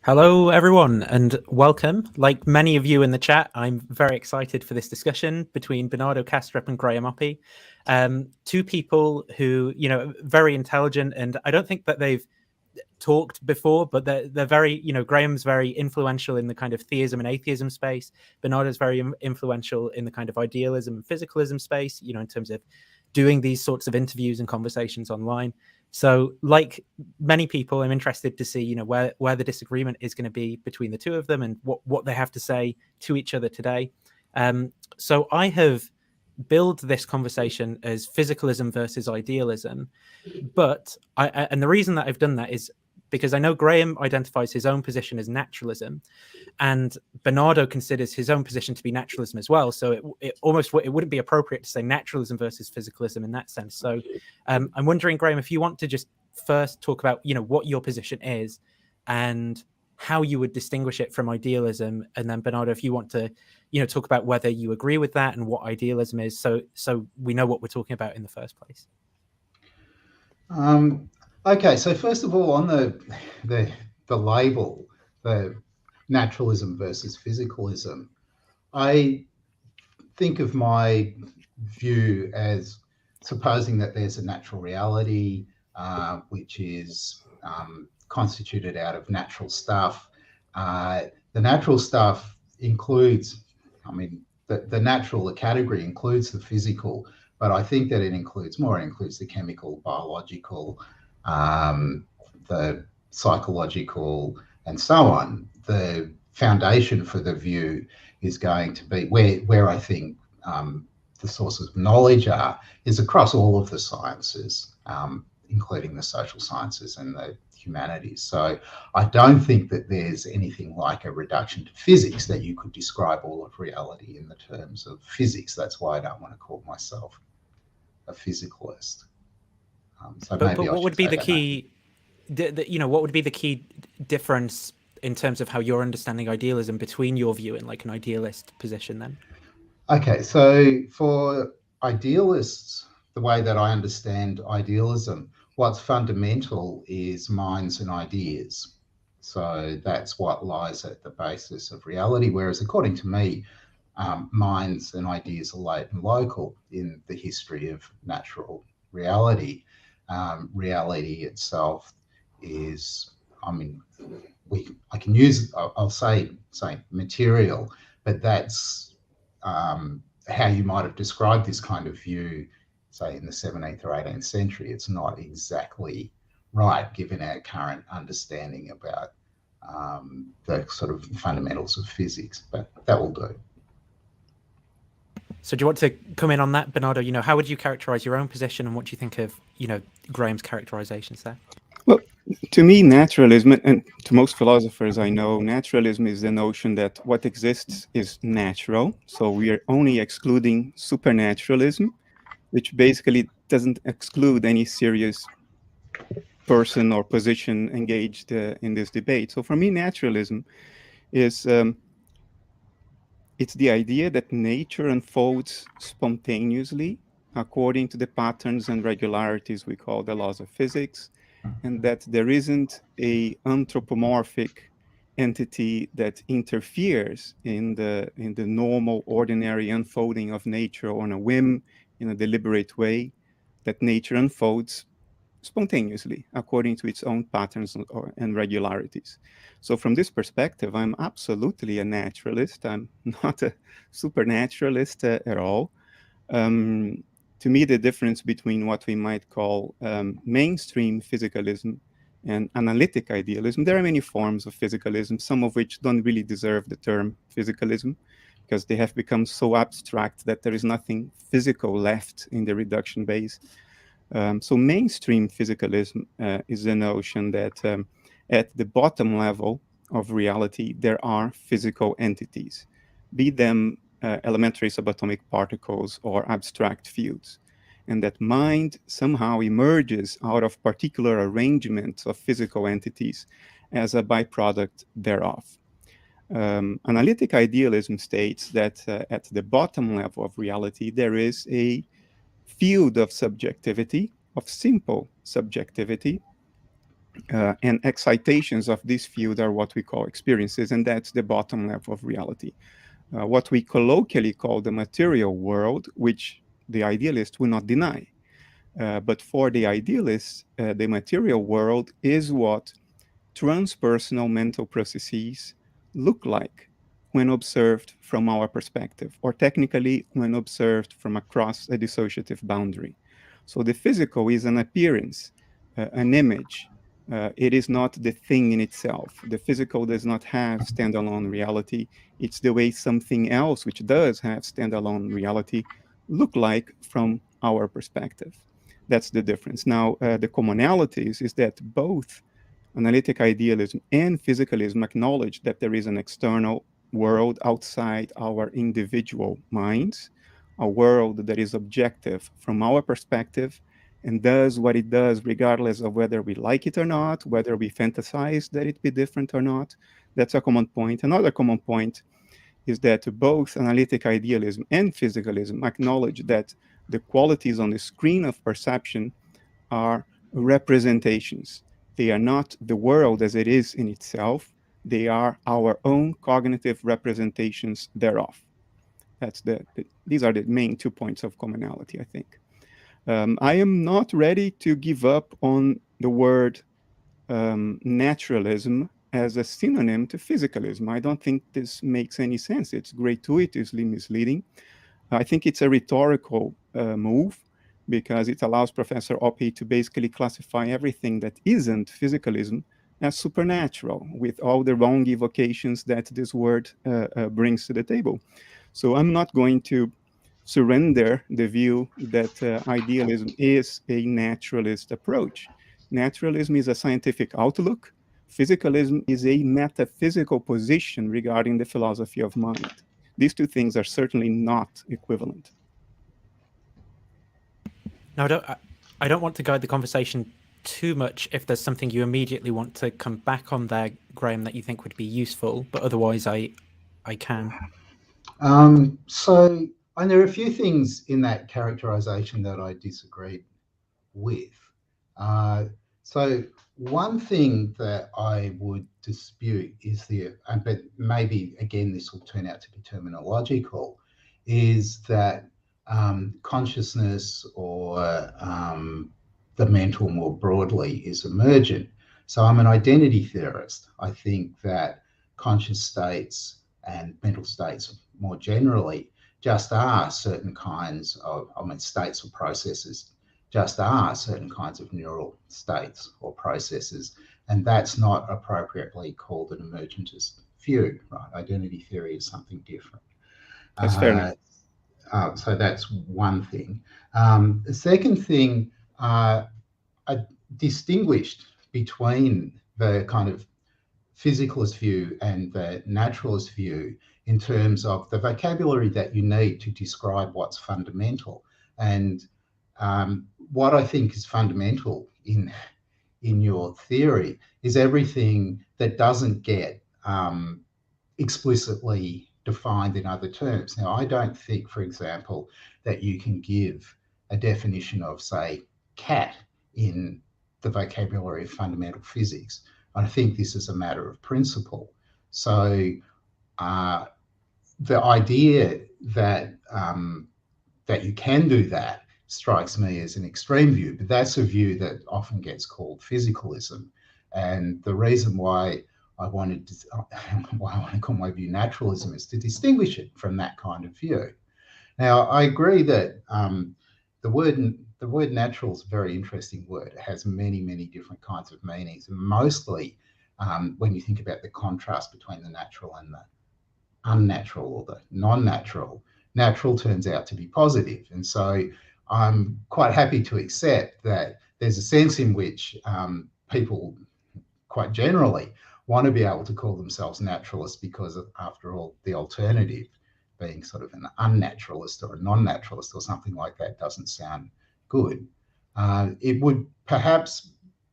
Hello, everyone, and welcome. Like many of you in the chat, I'm very excited for this discussion between Bernardo Kastrup and Graham Oppy. Two people who, very intelligent, and I don't think that they've talked before, but they're very, Graham's very influential in the kind of theism and atheism space. Bernardo's very influential in the kind of idealism and physicalism space, in terms of doing these sorts of interviews and conversations online. So, like many people, I'm interested to see, where the disagreement is going to be between the two of them and what they have to say to each other today. So I have billed this conversation as physicalism versus idealism, but and the reason that I've done that is because I know Graham identifies his own position as naturalism, and Bernardo considers his own position to be naturalism as well. So it wouldn't be appropriate to say naturalism versus physicalism in that sense. So I'm wondering, Graham, if you want to just first talk about what your position is and how you would distinguish it from idealism, and then Bernardo, if you want to talk about whether you agree with that and what idealism is, so we know what we're talking about in the first place. Okay, so first of all, on the label, the naturalism versus physicalism, I think of my view as supposing that there's a natural reality which is constituted out of natural stuff. The natural stuff includes, the natural category includes the physical, but I think that it includes more. It includes the chemical, biological, the psychological, and so on. The foundation for the view is going to be where I think the sources of knowledge is across all of the sciences, including the social sciences and the humanities. So I don't think that there's anything like a reduction to physics that you could describe all of reality in the terms of physics. That's why I don't want to call myself a physicalist. But what would be the key? What would be the key difference in terms of how you're understanding idealism between your view and like an idealist position then? Okay, so for idealists, the way that I understand idealism, what's fundamental is minds and ideas. So that's what lies at the basis of reality. Whereas according to me, minds and ideas are late and local in the history of natural reality. Reality itself is, I can use, I'll say material, but that's how you might have described this kind of view, say in the 17th or 18th century. It's not exactly right given our current understanding about the sort of fundamentals of physics, but that will do. So do you want to come in on that, Bernardo? How would you characterize your own position and what do you think of, Graham's characterizations there? Well, to me, naturalism, and to most philosophers I know, naturalism is the notion that what exists is natural. So we are only excluding supernaturalism, which basically doesn't exclude any serious person or position engaged in this debate. So for me, naturalism is it's the idea that nature unfolds spontaneously according to the patterns and regularities we call the laws of physics, and that there isn't a anthropomorphic entity that interferes in the normal, ordinary unfolding of nature on a whim, in a deliberate way, that nature unfolds spontaneously according to its own patterns and regularities. So from this perspective, I'm absolutely a naturalist. I'm not a supernaturalist at all. To me, the difference between what we might call mainstream physicalism and analytic idealism, there are many forms of physicalism, some of which don't really deserve the term physicalism because they have become so abstract that there is nothing physical left in the reduction base. So mainstream physicalism is the notion that at the bottom level of reality, there are physical entities, be them elementary subatomic particles or abstract fields, and that mind somehow emerges out of particular arrangements of physical entities as a byproduct thereof. Analytic idealism states that at the bottom level of reality, there is a field of subjectivity, of simple subjectivity, And excitations of this field are what we call experiences, and that's the bottom level of reality. What we colloquially call the material world, which the idealist will not deny. But for the idealists, the material world is what transpersonal mental processes look like when observed from our perspective, or technically when observed from across a dissociative boundary. So the physical is an appearance, an image. It is not the thing in itself. The physical does not have standalone reality. It's the way something else, which does have standalone reality, look like from our perspective. That's the difference. Now, the commonalities is that both analytic idealism and physicalism acknowledge that there is an external world outside our individual minds, a world that is objective from our perspective and does what it does regardless of whether we like it or not, whether we fantasize that it be different or not. That's a common point. Another common point is that both analytic idealism and physicalism acknowledge that the qualities on the screen of perception are representations. They are not the world as it is in itself. They are our own cognitive representations thereof. These are the main 2 points of commonality, I think. I am not ready to give up on the word naturalism as a synonym to physicalism. I don't think this makes any sense. It's gratuitously misleading. I think it's a rhetorical move because it allows Professor Oppy to basically classify everything that isn't physicalism as supernatural, with all the wrong evocations that this word brings to the table. So I'm not going to surrender the view that idealism is a naturalist approach. Naturalism is a scientific outlook. Physicalism is a metaphysical position regarding the philosophy of mind. These two things are certainly not equivalent. Now, I don't want to guide the conversation too much if there's something you immediately want to come back on there, Graham, that you think would be useful, but otherwise I can. So, and there are a few things in that characterization that I disagreed with. So one thing that I would dispute is but maybe again this will turn out to be terminological, is that consciousness or the mental more broadly is emergent. So I'm an identity theorist. I think that conscious states and mental states more generally just are certain kinds of, states or processes just are certain kinds of neural states or processes, and that's not appropriately called an emergentist view, right? Identity theory is something different. That's fair enough. So that's one thing. The second thing, I distinguished between the kind of physicalist view and the naturalist view in terms of the vocabulary that you need to describe what's fundamental. And what I think is fundamental in your theory is everything that doesn't get explicitly defined in other terms. Now, I don't think, for example, that you can give a definition of, say, cat in the vocabulary of fundamental physics. I think this is a matter of principle. So the idea that that you can do that strikes me as an extreme view, but that's a view that often gets called physicalism. And the reason why I want to call my view naturalism is to distinguish it from that kind of view. Now, I agree that the word natural is a very interesting word. It has many, many different kinds of meanings, and mostly when you think about the contrast between the natural and the unnatural or the non-natural, natural turns out to be positive. And so I'm quite happy to accept that there's a sense in which people quite generally want to be able to call themselves naturalists because, after all, the alternative, being sort of an unnaturalist or a non-naturalist or something like that, doesn't sound good. It would perhaps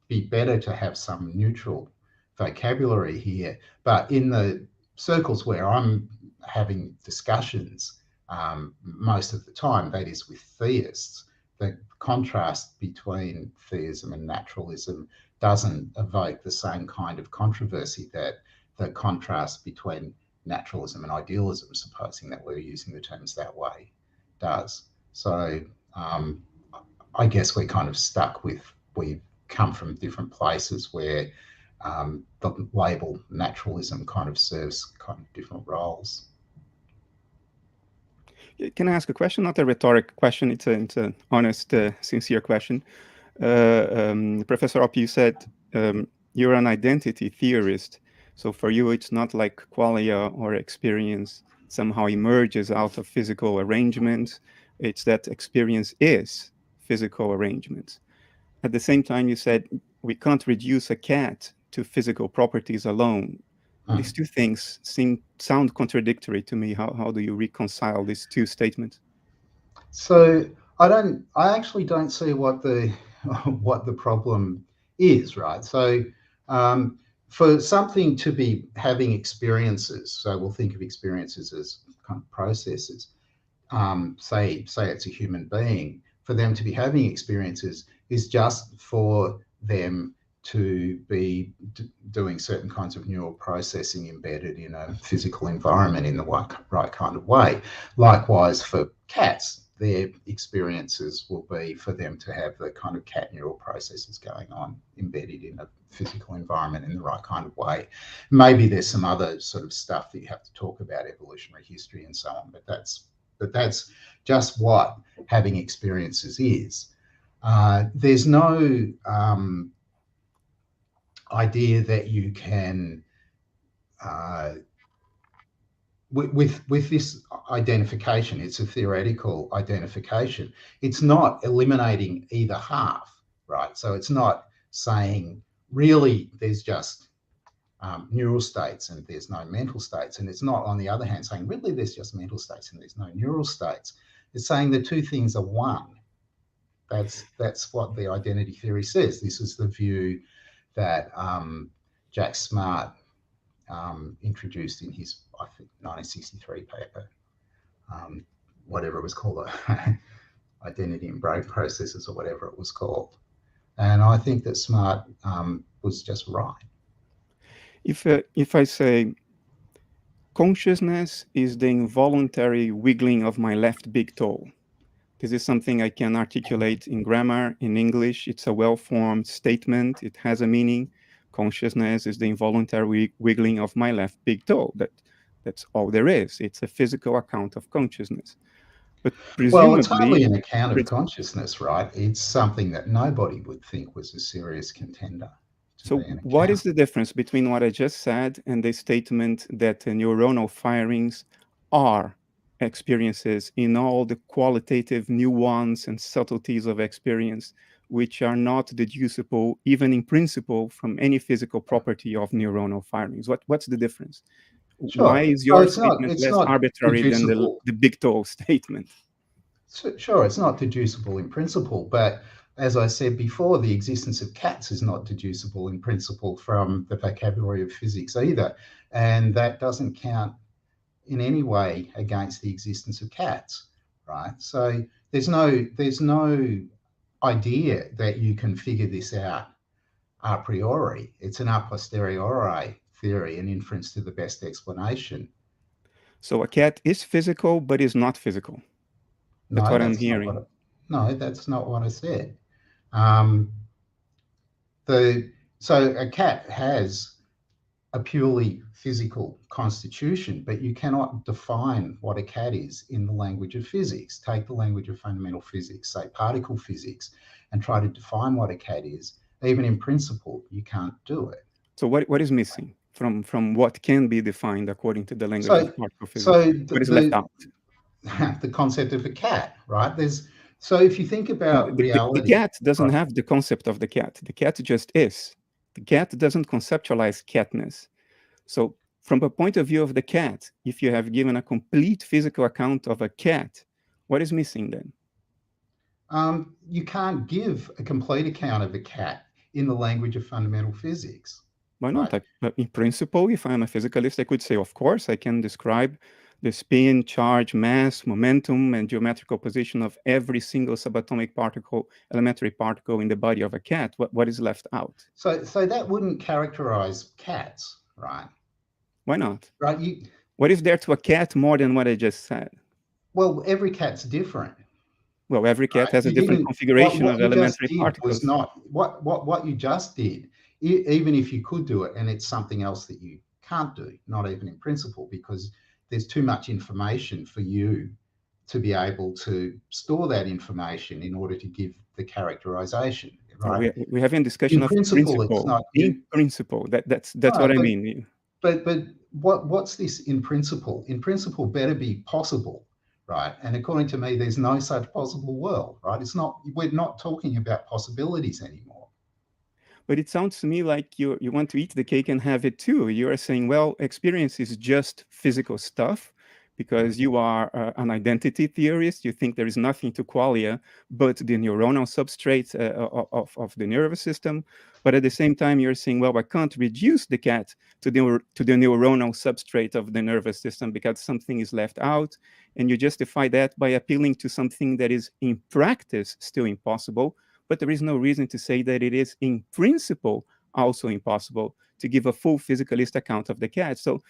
be better to have some neutral vocabulary here, but in the circles where I'm having discussions most of the time, that is with theists, the contrast between theism and naturalism doesn't evoke the same kind of controversy that the contrast between naturalism and idealism, supposing that we're using the terms that way, does. So I guess we're kind of stuck with, we've come from different places where the label naturalism kind of serves kind of different roles. Can I ask a question? Not a rhetoric question. It's an honest, sincere question. Professor Oppy, you said you're an identity theorist. So for you, it's not like qualia or experience somehow emerges out of physical arrangements. It's that experience is physical arrangements. At the same time, you said we can't reduce a cat to physical properties alone. These two things sound contradictory to me. How do you reconcile these two statements? So I actually don't see what the problem is, right? So for something to be having experiences, so we'll think of experiences as kind of processes. Say it's a human being. For them to be having experiences is just for them to be doing certain kinds of neural processing embedded in a physical environment in the right kind of way. Likewise for cats, their experiences will be for them to have the kind of cat neural processes going on embedded in a physical environment in the right kind of way. Maybe there's some other sort of stuff that you have to talk about, evolutionary history and so on, but that's just what having experiences is. There's no idea that you can, with this identification, it's a theoretical identification. It's not eliminating either half, right? So it's not saying really there's just neural states and there's no mental states. And it's not, on the other hand, saying really there's just mental states and there's no neural states. It's saying the two things are one. That's what the identity theory says. This is the view that Jack Smart introduced in his, I think, 1963 paper, whatever it was called, Identity and Brain Processes or whatever it was called. And I think that Smart was just right. If I say consciousness is the involuntary wiggling of my left big toe, this is something I can articulate in grammar, in English. It's a well-formed statement. It has a meaning. Consciousness is the involuntary wiggling of my left big toe. That's all there is. It's a physical account of consciousness. But presumably, well, it's hardly an account of consciousness, right? It's something that nobody would think was a serious contender. So what is the difference between what I just said and the statement that neuronal firings are experiences in all the qualitative nuance and subtleties of experience, which are not deducible, even in principle, from any physical property of neuronal firings? What's the difference? Sure. Why is your statement less arbitrary than the big toe statement? Sure, it's not deducible in principle, but as I said before, the existence of cats is not deducible in principle from the vocabulary of physics either. And that doesn't count in any way against the existence of cats, right? So there's no idea that you can figure this out a priori. It's an a posteriori theory, an inference to the best explanation. So a cat is physical, but is not physical. That's what I'm hearing. No, that's not what I said. So a cat has a purely physical constitution, but you cannot define what a cat is in the language of physics. Take the language of fundamental physics, say particle physics, and try to define what a cat is. Even in principle, you can't do it. So what is missing from what can be defined according to the language of particle physics? What is left out? The concept of a cat, right? So if you think about reality... The cat doesn't have the concept of the cat. The cat just is. The cat doesn't conceptualize catness. So from the point of view of the cat, if you have given a complete physical account of a cat, what is missing then? You can't give a complete account of a cat in the language of fundamental physics. Why not? Right? In principle, if I'm a physicalist, I could say, of course, I can describe the spin, charge, mass, momentum, and geometrical position of every single subatomic particle, elementary particle in the body of a cat, what is left out? So that wouldn't characterize cats, right? Why not? Right. What is there to a cat more than what I just said? Well, every cat's different. Well, every cat has a different configuration of elementary particles. Was not what you just did. Even if you could do it, and it's something else that you can't do, not even in principle, because there's too much information for you to be able to store that information in order to give the characterization. Right? We're having a discussion of principle. It's not in principle. That's right, what I mean. But what's this in principle? In principle, better be possible. Right. And according to me, there's no such possible world, right? We're not talking about possibilities anymore. But it sounds to me like you want to eat the cake and have it too. You are saying, well, experience is just physical stuff because you are an identity theorist. You think there is nothing to qualia but the neuronal substrate of the nervous system. But at the same time, you're saying, well, I can't reduce the cat to the neuronal substrate of the nervous system because something is left out. And you justify that by appealing to something that is in practice still impossible, but there is no reason to say that it is in principle also impossible to give a full physicalist account of the cat. So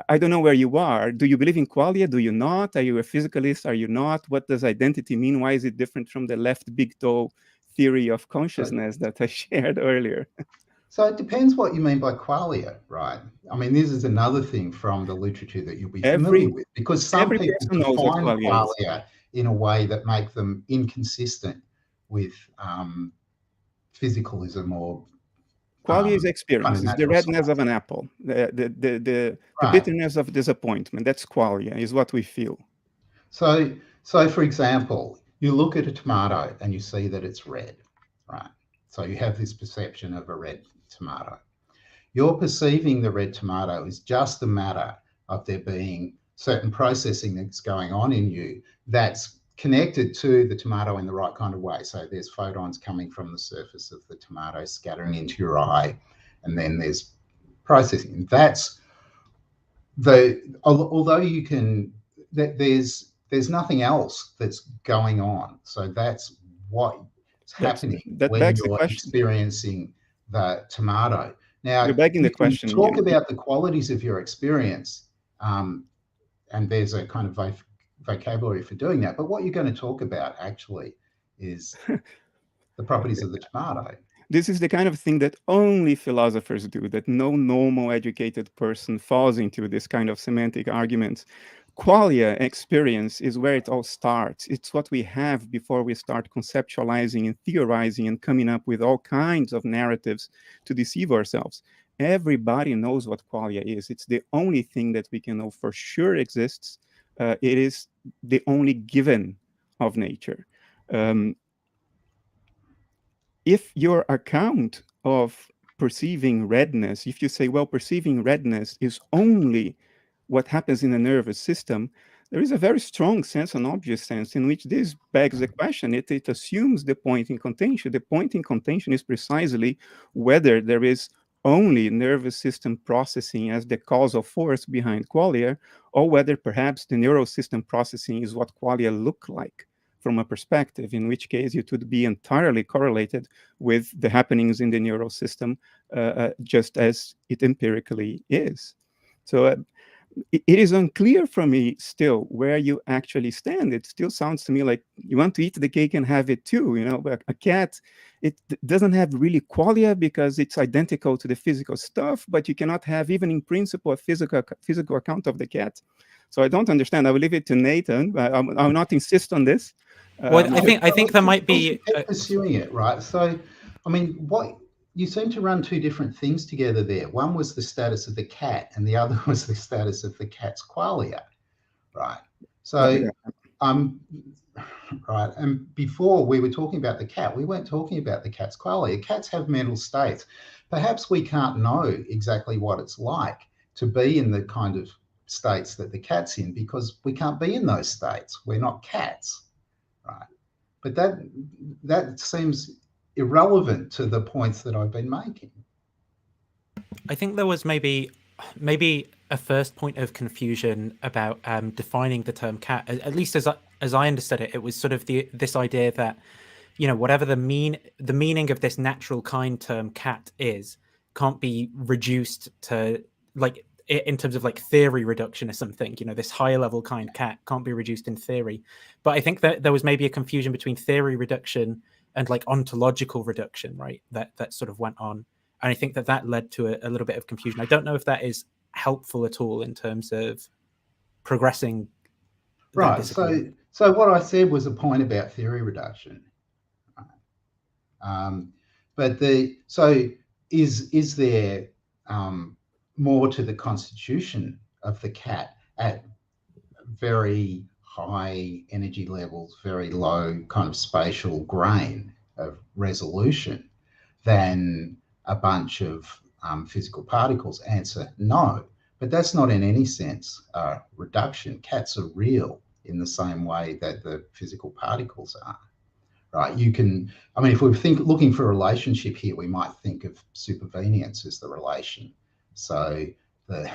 I don't know where you are. Do you believe in qualia? Do you not? Are you a physicalist? Are you not? What does identity mean? Why is it different from the left big toe theory of consciousness that I shared earlier? So it depends what you mean by qualia, right? I mean, this is another thing from the literature that you'll be familiar with, because some people define qualia in a way that make them inconsistent with physicalism or qualia is experience. It's the redness of an apple, the bitterness of disappointment. That's qualia, is what we feel. So for example, you look at a tomato and you see that it's red, right? So you have this perception of a red tomato. You're perceiving the red tomato is just a matter of there being certain processing that's going on in you that's connected to the tomato in the right kind of way. So there's photons coming from the surface of the tomato scattering into your eye, and then there's processing. That's although you can, there's nothing else that's going on. So that's what's happening when you're experiencing the tomato. Now, you're begging the question. Talk about the qualities of your experience, and there's a kind of vocabulary for doing that. But what you're going to talk about actually is the properties of the tomato. This is the kind of thing that only philosophers do, that no normal educated person falls into this kind of semantic arguments. Qualia experience is where it all starts. It's what we have before we start conceptualizing and theorizing and coming up with all kinds of narratives to deceive ourselves. Everybody knows what qualia is. It's the only thing that we can know for sure exists. It is the only given of nature. If your account of perceiving redness, if you say, well, perceiving redness is only what happens in the nervous system, there is a very strong sense, an obvious sense, in which this begs the question. It assumes the point in contention. The point in contention is precisely whether there is only nervous system processing as the causal force behind qualia, or whether perhaps the neural system processing is what qualia look like from a perspective, in which case it would be entirely correlated with the happenings in the neural system, just as it empirically is. So it is unclear for me still where you actually stand. It still sounds to me like you want to eat the cake and have it too. You know, a cat, it doesn't have really qualia because it's identical to the physical stuff, but you cannot have, even in principle, a physical account of the cat. So I don't understand. I will leave it to Nathan. I will not insist on this. Well, I think there might be pursuing it, right? So, I mean, what you seem to run two different things together there. One was the status of the cat, and the other was the status of the cat's qualia, right? So, right. And before we were talking about the cat, we weren't talking about the cat's qualia. Cats have mental states. Perhaps we can't know exactly what it's like to be in the kind of states that the cat's in because we can't be in those states. We're not cats, right? But that seems irrelevant to the points that I've been making. I think there was maybe a first point of confusion about defining the term cat. At least as I understood it, it was sort of this idea that, you know, whatever the meaning of this natural kind term cat is, can't be reduced to, like, in terms of like theory reduction or something. You know, this higher level kind cat can't be reduced in theory. But I think that there was maybe a confusion between theory reduction and like ontological reduction, right? That sort of went on. And I think that led to a little bit of confusion. I don't know if that is helpful at all in terms of progressing. Right. So what I said was a point about theory reduction. But is there more to the constitution of the cat at very high energy levels, very low kind of spatial grain of resolution than a bunch of physical particles? Answer, no. But that's not in any sense a reduction. Cats are real in the same way that the physical particles are, right? You can, I mean, if we're looking for a relationship here, we might think of supervenience as the relation. So the,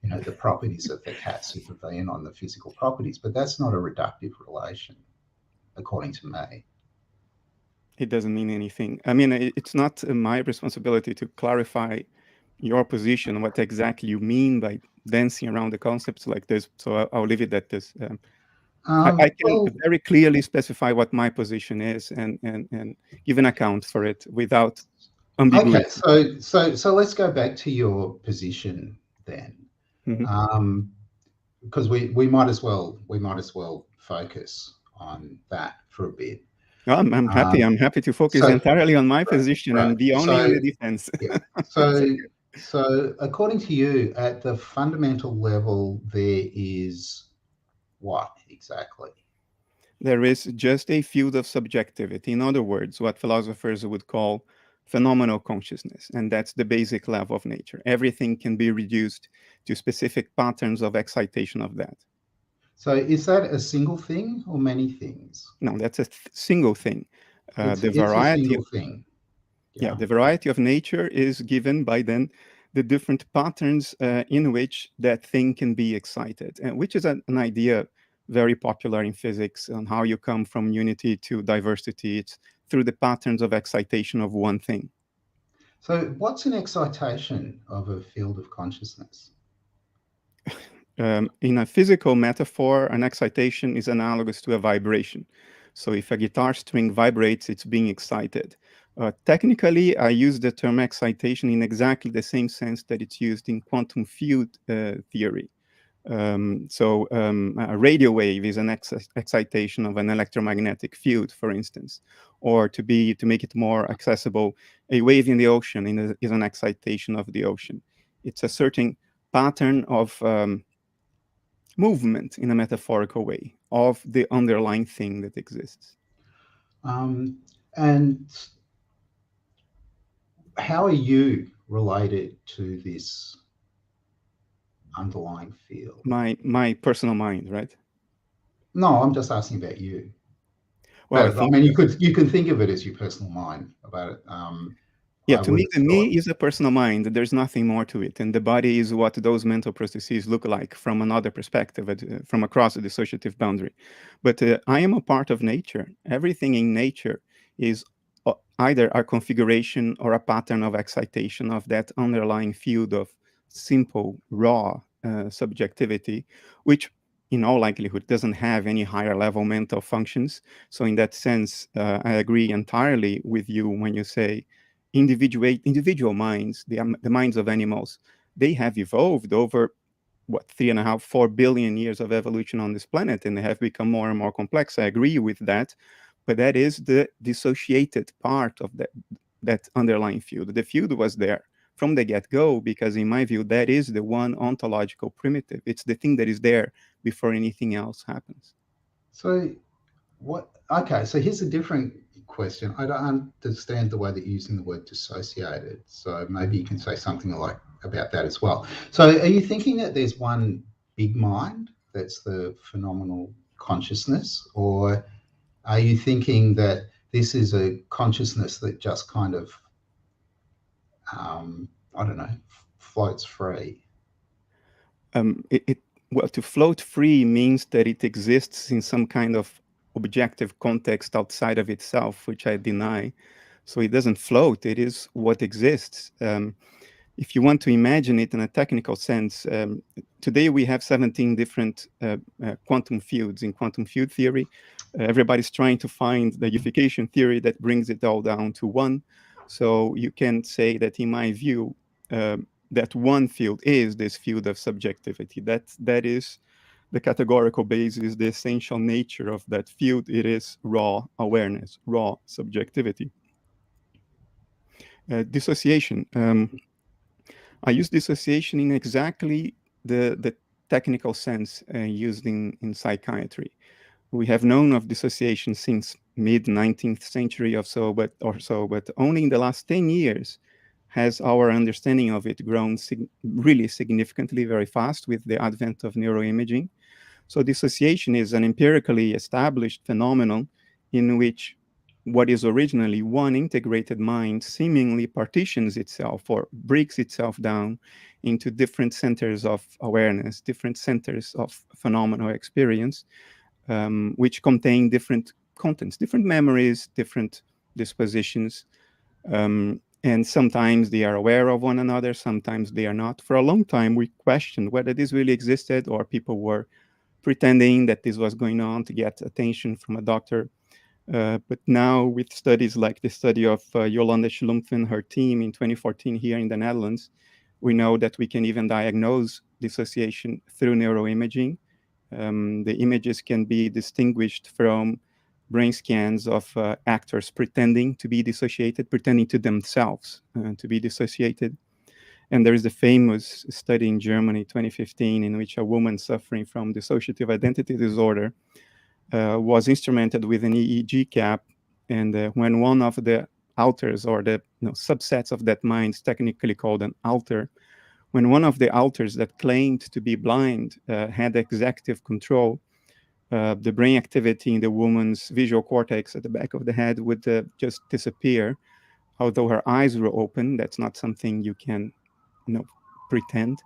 you know, the properties of the cat supervene on the physical properties, but that's not a reductive relation, according to me. It doesn't mean anything. I mean, it's not my responsibility to clarify your position, what exactly you mean by dancing around the concepts like this. So I'll leave it at this. I can very clearly specify what my position is and give an account for it without ambiguity. Okay, so let's go back to your position then, because we might as well focus on that for a bit. I'm happy. I'm happy to focus entirely on my position and be only on the defense. Yeah. So according to you, at the fundamental level, there is what exactly? There is just a field of subjectivity. In other words, what philosophers would call phenomenal consciousness, and that's the basic level of nature. Everything can be reduced to specific patterns of excitation of that. So is that a single thing or many things? No, that's a single thing. It's a single thing. Yeah, the variety of nature is given by then the different patterns in which that thing can be excited, and which is an idea very popular in physics on how you come from unity to diversity. It's through the patterns of excitation of one thing. So what's an excitation of a field of consciousness? In a physical metaphor, an excitation is analogous to a vibration. So if a guitar string vibrates, it's being excited. Technically, I use the term excitation in exactly the same sense that it's used in quantum field theory. A radio wave is an excitation of an electromagnetic field, for instance, or to make it more accessible, a wave in the ocean is an excitation of the ocean. It's a certain pattern of movement in a metaphorical way of the underlying thing that exists. And how are you related to this underlying field? My personal mind, right? No, I'm just asking about you. Well, I mean, you can think of it as your personal mind about it. Yeah, to me, the me is a personal mind. There's nothing more to it. And the body is what those mental processes look like from another perspective, from across the dissociative boundary. But I am a part of nature. Everything in nature is either a configuration or a pattern of excitation of that underlying field of simple, raw subjectivity, which in all likelihood doesn't have any higher level mental functions. So in that sense, I agree entirely with you when you say individual minds, the minds of animals, they have evolved over 3.5, 4 billion years of evolution on this planet, and they have become more and more complex. I agree with that, but that is the dissociated part of that underlying field. The field was there from the get-go because, in my view, that is the one ontological primitive. It's the thing that is there before anything else happens. So what? Okay, so here's a different question. I don't understand the way that you're using the word dissociated. So maybe you can say something about that as well. So are you thinking that there's one big mind that's the phenomenal consciousness, or are you thinking that this is a consciousness that just kind of, I don't know, floats free? well, to float free means that it exists in some kind of objective context outside of itself, which I deny. So it doesn't float, it is what exists. If you want to imagine it in a technical sense, today we have 17 different quantum fields in quantum field theory. Everybody's trying to find the unification theory that brings it all down to one. So you can say that, in my view, that one field is this field of subjectivity. That is the categorical basis, the essential nature of that field. It is raw awareness, raw subjectivity. Dissociation. I use dissociation in exactly the technical sense used in psychiatry. We have known of dissociation since mid-19th century or so, but only in the last 10 years has our understanding of it grown really significantly, very fast with the advent of neuroimaging. So dissociation is an empirically established phenomenon in which what is originally one integrated mind seemingly partitions itself or breaks itself down into different centers of awareness, different centers of phenomenal experience, which contain different contents, different memories, different dispositions. And sometimes they are aware of one another, sometimes they are not. For a long time, we questioned whether this really existed or people were pretending that this was going on to get attention from a doctor. But now with studies like the study of Jolande Schlumpf and her team in 2014 here in the Netherlands, we know that we can even diagnose dissociation through neuroimaging. The images can be distinguished from brain scans of actors pretending to be dissociated, pretending to themselves to be dissociated. And there is a famous study in Germany, 2015, in which a woman suffering from dissociative identity disorder was instrumented with an EEG cap. And when one of the alters or the subsets of that mind, technically called an alter, when one of the alters that claimed to be blind had executive control, the brain activity in the woman's visual cortex at the back of the head would just disappear. Although her eyes were open, that's not something you can pretend.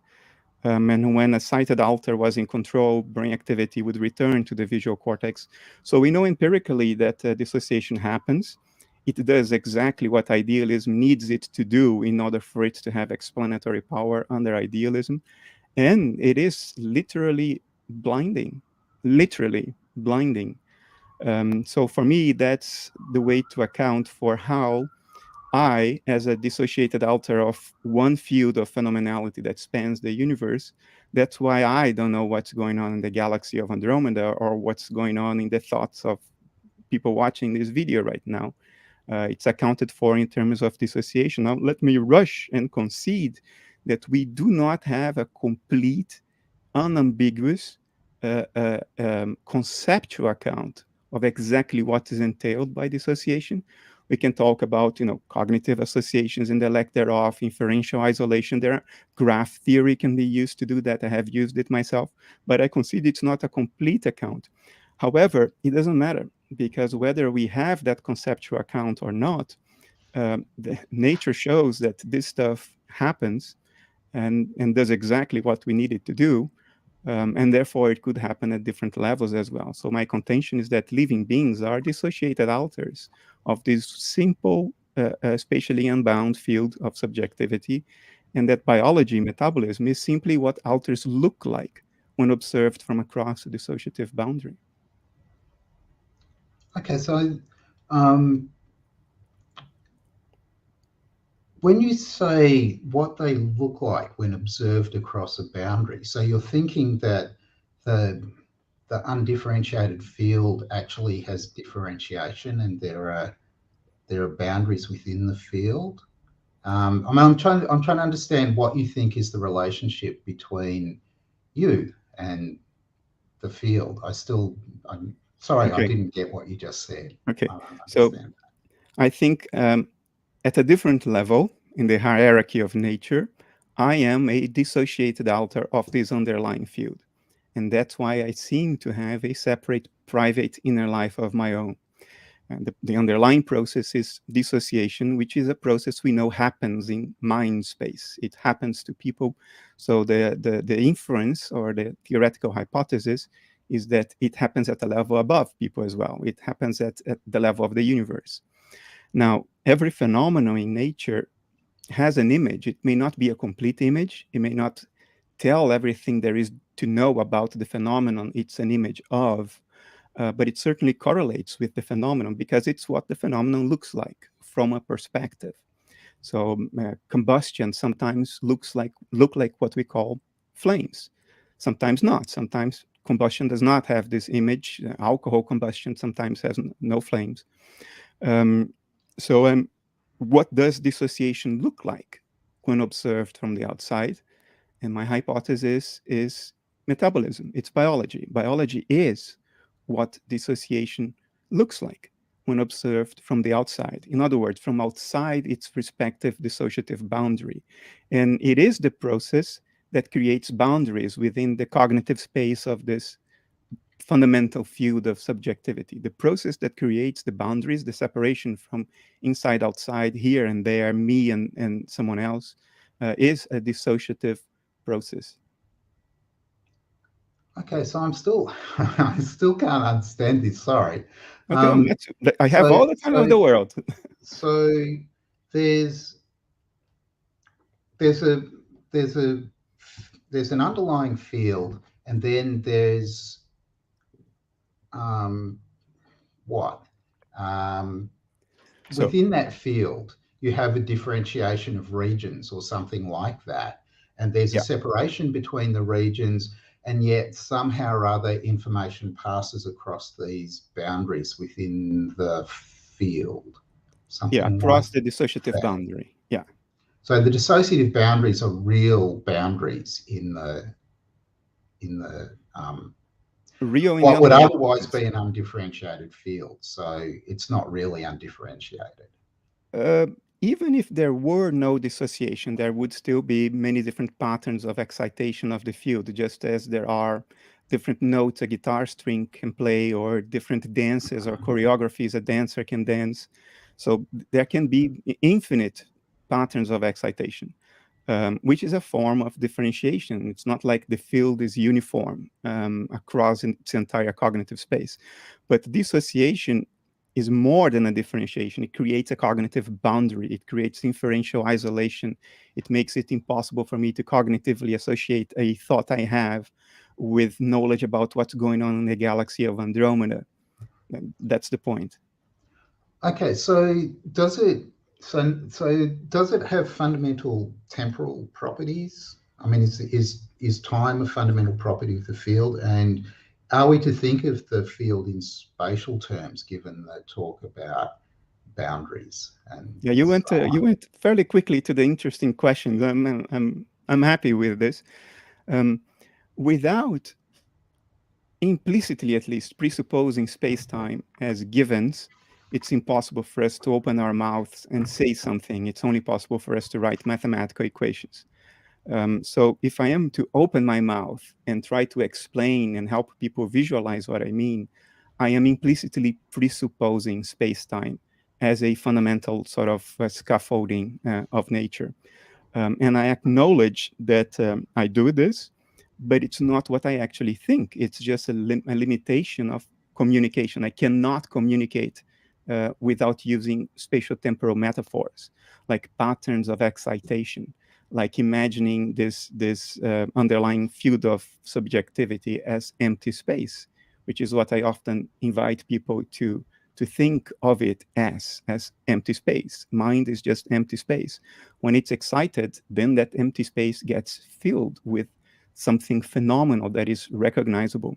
And when a sighted alter was in control, brain activity would return to the visual cortex. So we know empirically that dissociation happens. It does exactly what idealism needs it to do in order for it to have explanatory power under idealism. And it is literally blinding. So for me, that's the way to account for how I, as a dissociated alter of one field of phenomenality that spans the universe, that's why I don't know what's going on in the galaxy of Andromeda or what's going on in the thoughts of people watching this video right now. It's accounted for in terms of dissociation. Now, let me rush and concede that we do not have a complete, unambiguous, conceptual account of exactly what is entailed by dissociation. We can talk about, cognitive associations and the lack thereof, inferential isolation. Graph theory can be used to do that. I have used it myself, but I consider it's not a complete account. However, it doesn't matter, because whether we have that conceptual account or not, the nature shows that this stuff happens and does exactly what we need it to do. And therefore, it could happen at different levels as well. So my contention is that living beings are dissociated alters of this simple, spatially unbound field of subjectivity, and that biology, metabolism, is simply what alters look like when observed from across a dissociative boundary. Okay, so when you say what they look like when observed across a boundary, so you're thinking that the undifferentiated field actually has differentiation, and there are boundaries within the field. I'm trying to understand what you think is the relationship between you and the field. I'm sorry, okay. I didn't get what you just said. Okay, so I think at a different level in the hierarchy of nature, I am a dissociated alter of this underlying field. And that's why I seem to have a separate, private inner life of my own. And the underlying process is dissociation, which is a process we know happens in mind space. It happens to people. So the inference or the theoretical hypothesis is that it happens at a level above people as well. It happens at the level of the universe. Now, every phenomenon in nature has an image. It may not be a complete image. It may not tell everything there is to know about the phenomenon it's an image of, but it certainly correlates with the phenomenon because it's what the phenomenon looks like from a perspective. So combustion sometimes look like what we call flames, sometimes not. Sometimes combustion does not have this image. Alcohol combustion sometimes has no flames. So what does dissociation look like when observed from the outside? And my hypothesis is metabolism. It's biology. Biology is what dissociation looks like when observed from the outside. In other words, from outside its respective dissociative boundary. And it is the process that creates boundaries within the cognitive space of this fundamental field of subjectivity. The process that creates the boundaries, the separation from inside, outside, here and there, me and someone else, is a dissociative process. Okay, so I still can't understand this. Sorry. Okay, I have all the time of the world. So there's an underlying field, and then there's within that field you have a differentiation of regions or something like that, and there's a separation between the regions, and yet somehow or other information passes across these boundaries within the field. Something across the dissociative boundary. Yeah. So the dissociative boundaries are real boundaries in the real in what would otherwise be an undifferentiated field. So it's not really undifferentiated. Even if there were no dissociation, there would still be many different patterns of excitation of the field, just as there are different notes a guitar string can play, or different dances or choreographies a dancer can dance. So there can be infinite patterns of excitation, which is a form of differentiation. It's not like the field is uniform across its entire cognitive space. But dissociation is more than a differentiation. It creates a cognitive boundary. It creates inferential isolation. It makes it impossible for me to cognitively associate a thought I have with knowledge about what's going on in the galaxy of Andromeda. That's the point. Okay, so does it have fundamental temporal properties? I mean, is time a fundamental property of the field? And are we to think of the field in spatial terms, given the talk about boundaries? And yeah, you went fairly quickly to the interesting questions. I'm happy with this. Without implicitly, at least, presupposing space-time as givens, it's impossible for us to open our mouths and say something. It's only possible for us to write mathematical equations. So if I am to open my mouth and try to explain and help people visualize what I mean, I am implicitly presupposing space-time as a fundamental sort of scaffolding of nature. And I acknowledge that I do this, but it's not what I actually think. It's just a limitation of communication. I cannot communicate without using spatio-temporal metaphors, like patterns of excitation, like imagining this underlying field of subjectivity as empty space, which is what I often invite people to think of it as empty space. Mind is just empty space. When it's excited, then that empty space gets filled with something phenomenal that is recognizable.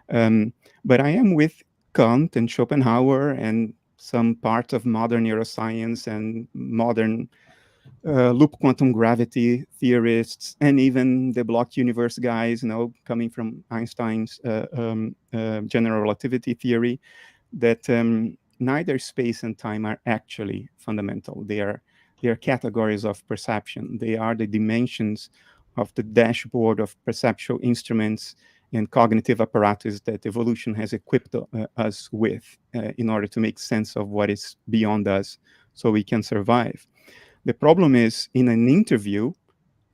But I am with Kant and Schopenhauer and some part of modern neuroscience and modern loop quantum gravity theorists, and even the block universe guys, coming from Einstein's general relativity theory, that neither space and time are actually fundamental. They are categories of perception. They are the dimensions of the dashboard of perceptual instruments, and cognitive apparatus that evolution has equipped us with in order to make sense of what is beyond us so we can survive. The problem is, in an interview,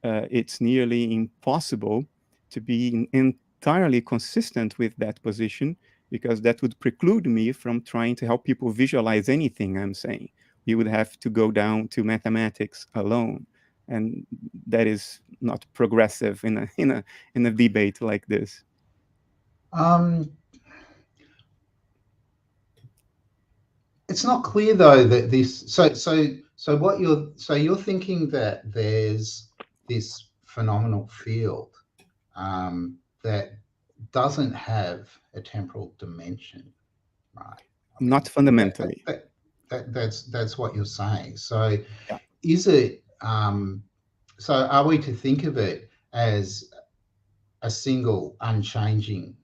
it's nearly impossible to be entirely consistent with that position, because that would preclude me from trying to help people visualize anything I'm saying. We would have to go down to mathematics alone, and that is not progressive in a debate like this. It's not clear though that this. So what you're thinking that there's this phenomenal field that doesn't have a temporal dimension, right? Not fundamentally. That's what you're saying. So yeah. Is it? So are we to think of it as a single unchanging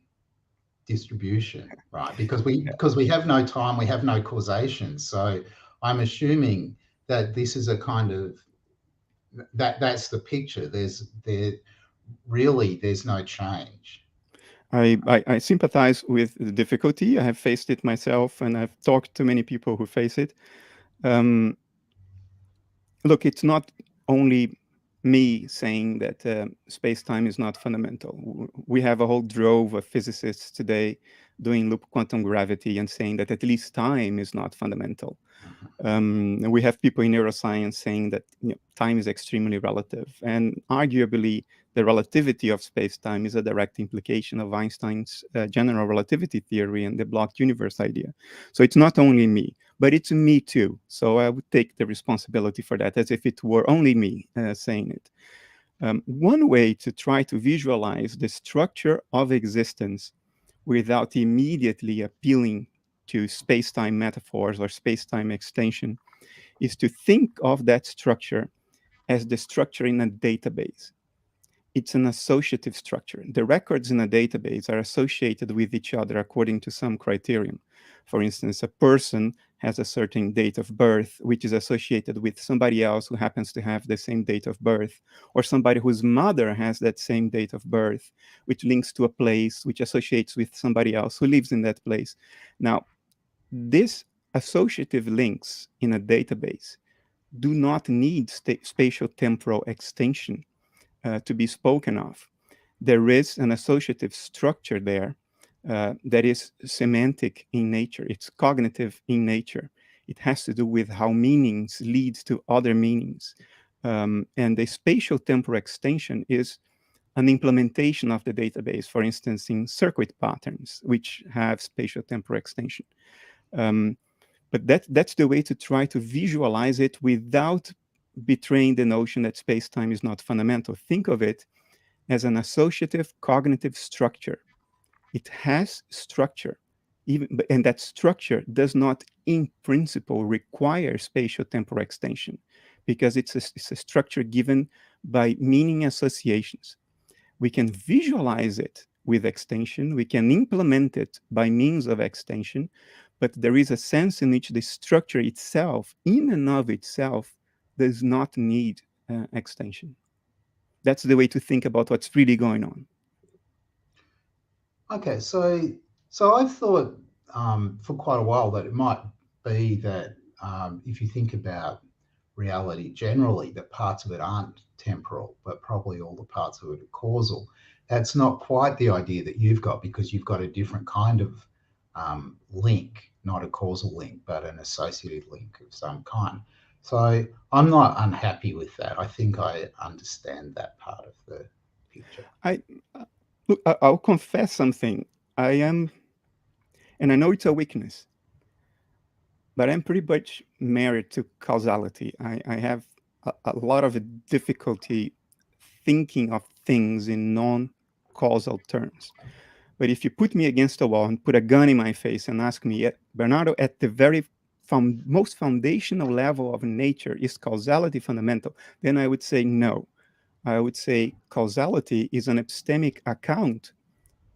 distribution, right? Because we have no time, we have no causation. So I'm assuming that this is a kind of that's the picture. There's no change. I sympathize with the difficulty. I have faced it myself, and I've talked to many people who face it. Look, it's not only me saying that space-time is not fundamental. We have a whole drove of physicists today doing loop quantum gravity and saying that at least time is not fundamental. And we have people in neuroscience saying that time is extremely relative, and arguably the relativity of space-time is a direct implication of Einstein's general relativity theory and the blocked universe idea. So it's not only me, but it's me too. So I would take the responsibility for that as if it were only me saying it. One way to try to visualize the structure of existence without immediately appealing to space-time metaphors or space-time extension is to think of that structure as the structure in a database. It's an associative structure. The records in a database are associated with each other according to some criterion. For instance, a person has a certain date of birth, which is associated with somebody else who happens to have the same date of birth, or somebody whose mother has that same date of birth, which links to a place, which associates with somebody else who lives in that place. Now, these associative links in a database do not need spatial temporal extension to be spoken of. There is an associative structure there that is semantic in nature. It's cognitive in nature. It has to do with how meanings lead to other meanings. And the spatial temporal extension is an implementation of the database, for instance, in circuit patterns, which have spatial temporal extension. But that's the way to try to visualize it without betraying the notion that space-time is not fundamental. Think of it as an associative cognitive structure. It has structure, and that structure does not, in principle, require spatial temporal extension, because it's a structure given by meaning associations. We can visualize it with extension. We can implement it by means of extension, but there is a sense in which the structure itself, in and of itself, does not need extension. That's the way to think about what's really going on. Okay, so I've thought for quite a while that it might be that if you think about reality generally, that parts of it aren't temporal, but probably all the parts of it are causal. That's not quite the idea that you've got, because you've got a different kind of link, not a causal link, but an associative link of some kind. So I'm not unhappy with that. I think I understand that part of the picture. Look, I'll confess something. I am, and I know it's a weakness, but I'm pretty much married to causality. I have a lot of difficulty thinking of things in non-causal terms. But if you put me against a wall and put a gun in my face and ask me, Bernardo, at the very most foundational level of nature, is causality fundamental? Then I would say no. I would say causality is an epistemic account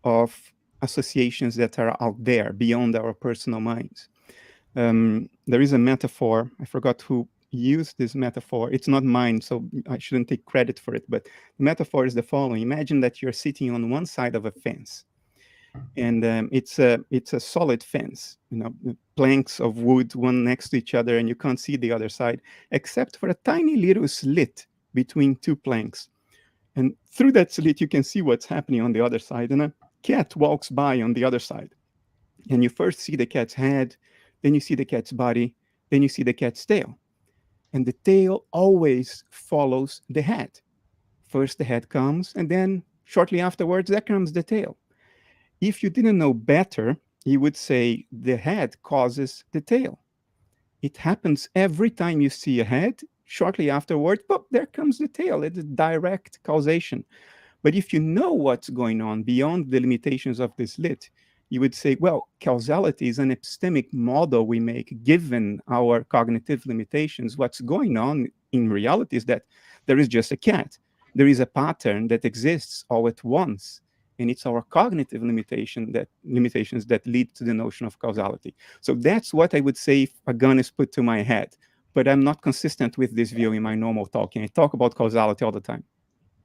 of associations that are out there beyond our personal minds. There is a metaphor, I forgot who use this metaphor. It's not mine, so I shouldn't take credit for it, but the metaphor is the following. Imagine that you're sitting on one side of a fence, and it's a solid fence, planks of wood, one next to each other, and you can't see the other side, except for a tiny little slit between two planks. And through that slit, you can see what's happening on the other side, and a cat walks by on the other side. And you first see the cat's head, then you see the cat's body, then you see the cat's tail. And the tail always follows the head. First the head comes, and then shortly afterwards, there comes the tail. If you didn't know better, you would say the head causes the tail. It happens every time you see a head, shortly afterwards, but there comes the tail. It's a direct causation. But if you know what's going on beyond the limitations of the slit, you would say, well, causality is an epistemic model we make given our cognitive limitations. What's going on in reality is that there is just a cat. There is a pattern that exists all at once. And it's our cognitive limitations that lead to the notion of causality. So that's what I would say if a gun is put to my head. But I'm not consistent with this view in my normal talking. I talk about causality all the time.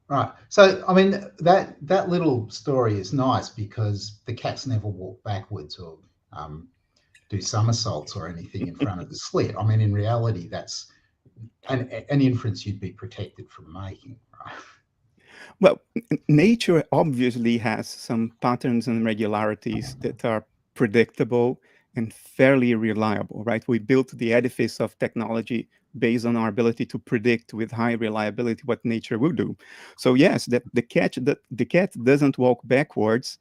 Right. So, I mean, that little story is nice because the cats never walk backwards or do somersaults or anything in front of the slit. I mean, in reality, that's an inference you'd be protected from making, right? Well, nature obviously has some patterns and regularities that are predictable and fairly reliable, right? We built the edifice of technology based on our ability to predict with high reliability what nature will do. So yes, the cat doesn't walk backwards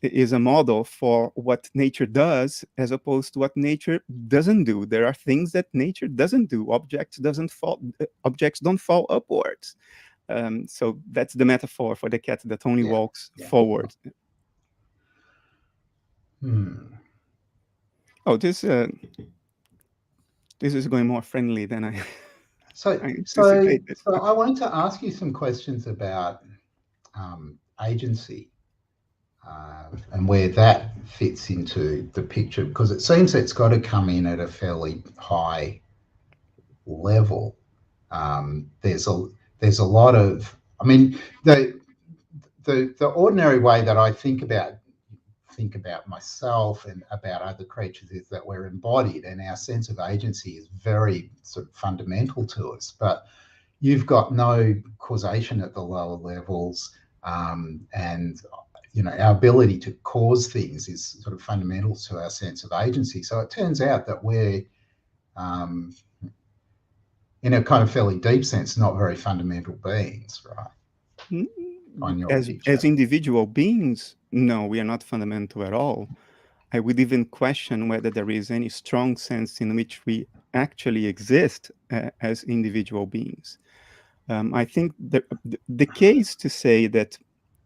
is a model for what nature does as opposed to what nature doesn't do. There are things that nature doesn't do. Objects don't fall upwards. So that's the metaphor for the cat that only walks forward. Oh, this is going more friendly than I anticipated. So I wanted to ask you some questions about agency and where that fits into the picture, because it seems it's got to come in at a fairly high level. There's a lot of, I mean, the ordinary way that I think about myself and about other creatures is that we're embodied and our sense of agency is very sort of fundamental to us. But you've got no causation at the lower levels, and our ability to cause things is sort of fundamental to our sense of agency. So it turns out that we're in a kind of fairly deep sense, not very fundamental beings, right? As individual beings, no, we are not fundamental at all. I would even question whether there is any strong sense in which we actually exist as individual beings. I think the case to say that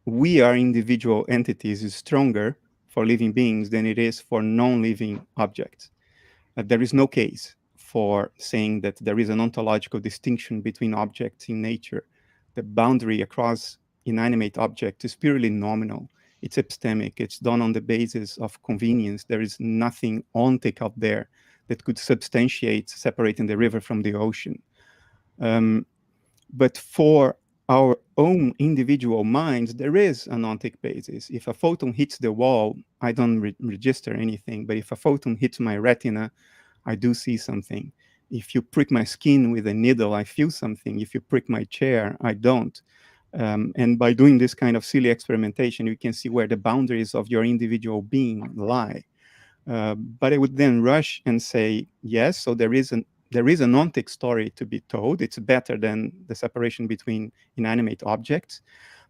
we are individual entities is stronger for living beings than it is for non-living objects. There is no case for saying that there is an ontological distinction between objects in nature. The boundary across inanimate objects is purely nominal. It's epistemic. It's done on the basis of convenience. There is nothing ontic out there that could substantiate separating the river from the ocean. But for our own individual minds, there is an ontic basis. If a photon hits the wall, I don't register anything. But if a photon hits my retina, I do see something. If you prick my skin with a needle, I feel something. If you prick my chair, I don't. And by doing this kind of silly experimentation, you can see where the boundaries of your individual being lie. But I would then rush and say, yes, so there is an ontic story to be told. It's better than the separation between inanimate objects.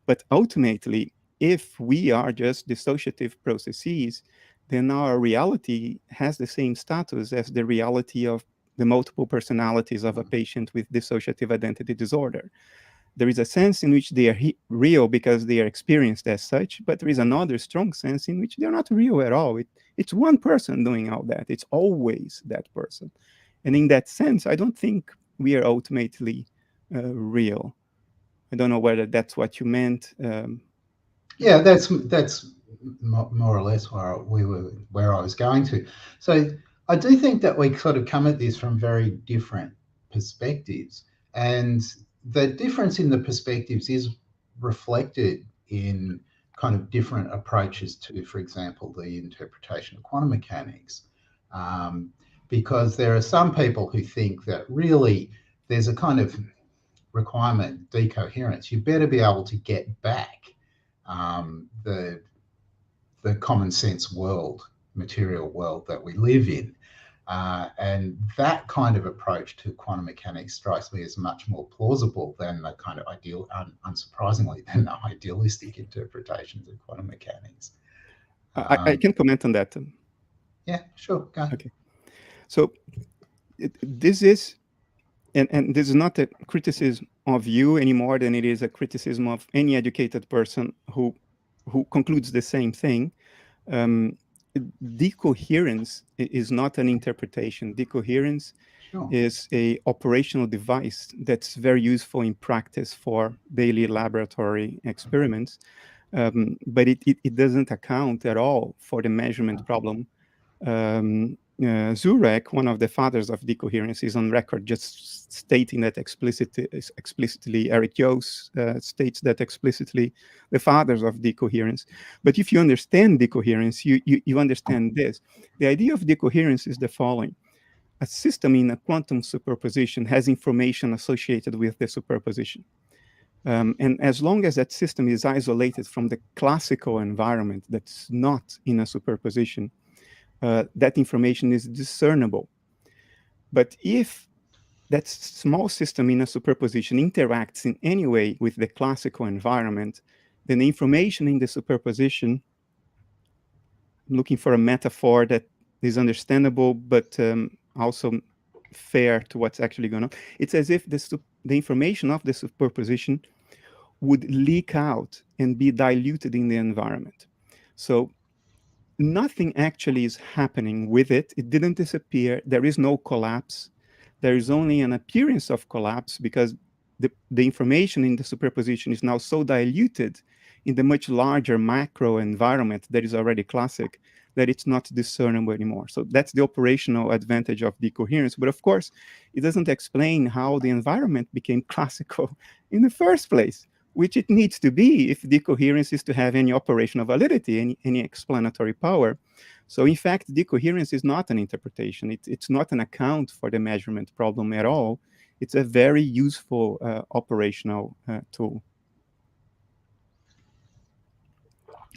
But ultimately, if we are just dissociative processes, then our reality has the same status as the reality of the multiple personalities of a patient with dissociative identity disorder. There is a sense in which they are real because they are experienced as such, but there is another strong sense in which they're not real at all. It's one person doing all that. It's always that person. And in that sense, I don't think we are ultimately real. I don't know whether that's what you meant. Yeah, that's more or less where I was going to. So I do think that we sort of come at this from very different perspectives. And the difference in the perspectives is reflected in kind of different approaches to, for example, the interpretation of quantum mechanics. Because there are some people who think that really there's a kind of requirement, decoherence. You better be able to get back the common sense world, material world that we live in. And that kind of approach to quantum mechanics strikes me as much more plausible than the kind of unsurprisingly, than the idealistic interpretations of quantum mechanics. I can comment on that. Yeah, sure. Go ahead. Okay. So this is, and this is not a criticism of you any more than it is a criticism of any educated person who concludes the same thing. Decoherence is not an interpretation. Decoherence is a operational device that's very useful in practice for daily laboratory experiments, but it doesn't account at all for the measurement problem. Zurek, one of the fathers of decoherence, is on record just stating that explicitly. Eric Joost states that explicitly, the fathers of decoherence. But if you understand decoherence, you understand this. The idea of decoherence is the following. A system in a quantum superposition has information associated with the superposition. And as long as that system is isolated from the classical environment that's not in a superposition, that information is discernible. But if that small system in a superposition interacts in any way with the classical environment, then the information in the superposition, I'm looking for a metaphor that is understandable, but also fair to what's actually going on. It's as if the information of the superposition would leak out and be diluted in the environment. So nothing actually is happening with it. It didn't disappear. There is no collapse. There is only an appearance of collapse because the information in the superposition is now so diluted in the much larger macro environment that is already classic that it's not discernible anymore. So that's the operational advantage of decoherence. But of course, it doesn't explain how the environment became classical in the first place, which it needs to be if decoherence is to have any operational validity, any explanatory power. So in fact, decoherence is not an interpretation. It's not an account for the measurement problem at all. It's a very useful operational tool.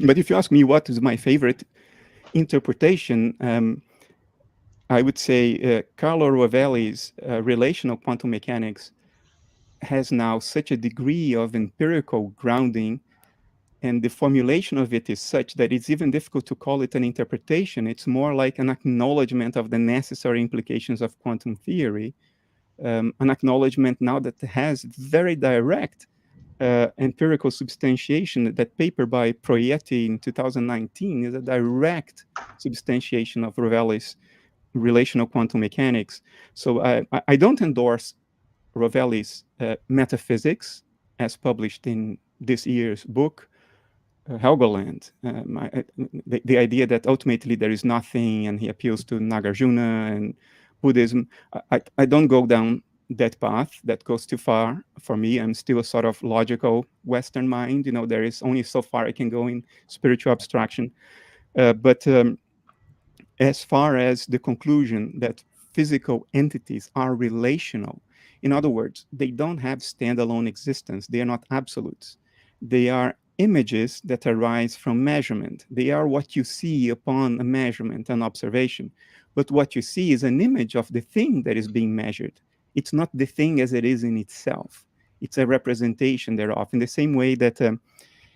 But if you ask me what is my favorite interpretation, I would say Carlo Rovelli's relational quantum mechanics has now such a degree of empirical grounding, and the formulation of it is such that it's even difficult to call it an interpretation. It's more like an acknowledgement of the necessary implications of quantum theory, an acknowledgement now that has very direct empirical substantiation. That paper by Proietti in 2019 is a direct substantiation of Rovelli's relational quantum mechanics. So I don't endorse Rovelli's metaphysics as published in this year's book, Helgoland. The idea that ultimately there is nothing, and he appeals to Nagarjuna and Buddhism. I don't go down that path. That goes too far for me. I'm still a sort of logical Western mind. There is only so far I can go in spiritual abstraction. But as far as the conclusion that physical entities are relational, in other words, they don't have standalone existence. They are not absolutes. They are images that arise from measurement. They are what you see upon a measurement and observation. But what you see is an image of the thing that is being measured. It's not the thing as it is in itself. It's a representation thereof. In the same way that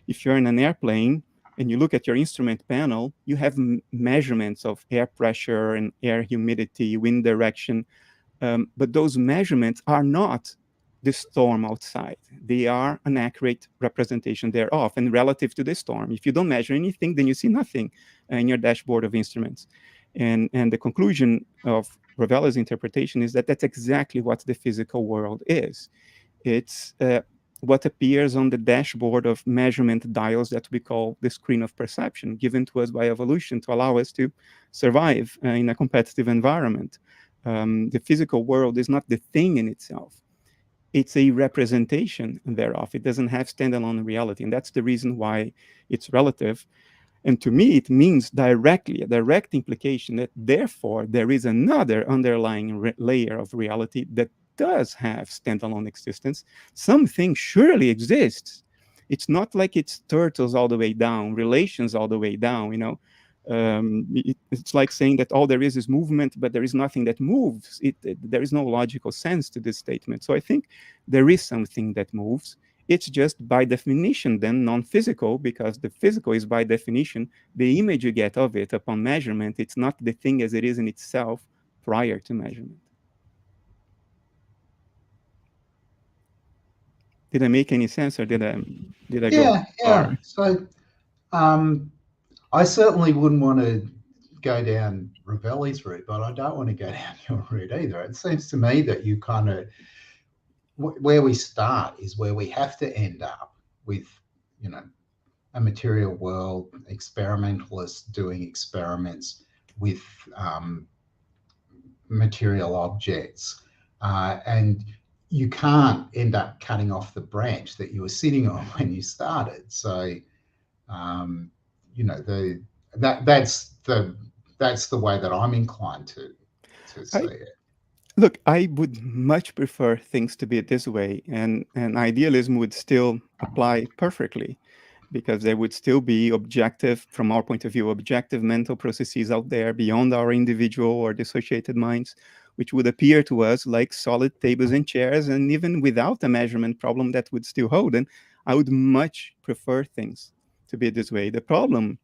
if you're in an airplane and you look at your instrument panel, you have measurements of air pressure and air humidity, wind direction. But those measurements are not the storm outside. They are an accurate representation thereof and relative to the storm. If you don't measure anything, then you see nothing in your dashboard of instruments. And the conclusion of Rovelli's interpretation is that that's exactly what the physical world is. It's what appears on the dashboard of measurement dials that we call the screen of perception, given to us by evolution to allow us to survive in a competitive environment. The physical world is not the thing in itself. It's a representation thereof. It doesn't have standalone reality. And that's the reason why it's relative. And to me, it means directly, a direct implication that therefore there is another underlying layer of reality that does have standalone existence. Something surely exists. It's not like it's turtles all the way down, relations all the way down, you know. It's like saying that all there is movement, but there is nothing that moves. There is no logical sense to this statement. So I think there is something that moves. It's just by definition then non-physical, because the physical is by definition the image you get of it upon measurement. It's not the thing as it is in itself prior to measurement. Did I make any sense, or did I go far? So I certainly wouldn't want to go down Ravelli's route, but I don't want to go down your route either. It seems to me that you kind of, where we start is where we have to end up with, you know, a material world, experimentalists doing experiments with material objects, and you can't end up cutting off the branch that you were sitting on when you started. So, you know, that's the way that I'm inclined to see it. Look, I would much prefer things to be this way, and idealism would still apply perfectly, because there would still be objective, from our point of view, objective mental processes out there beyond our individual or dissociated minds, which would appear to us like solid tables and chairs, and even without a measurement problem that would still hold. And I would much prefer things to be this way. The problem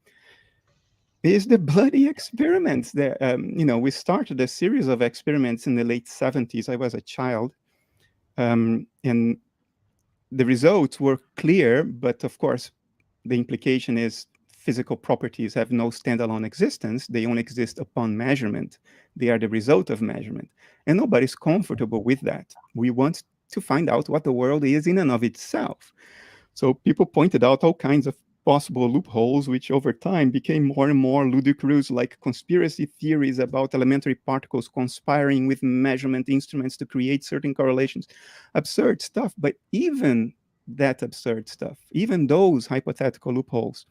is the bloody experiments there. You know, we started a series of experiments in the late 70s. I was a child, and the results were clear, but of course, the implication is physical properties have no standalone existence. They only exist upon measurement. They are the result of measurement. And nobody's comfortable with that. We want to find out what the world is in and of itself. So people pointed out all kinds of possible loopholes, which over time became more and more ludicrous, like conspiracy theories about elementary particles conspiring with measurement instruments to create certain correlations. Absurd stuff. But even that absurd stuff, even those hypothetical loopholes,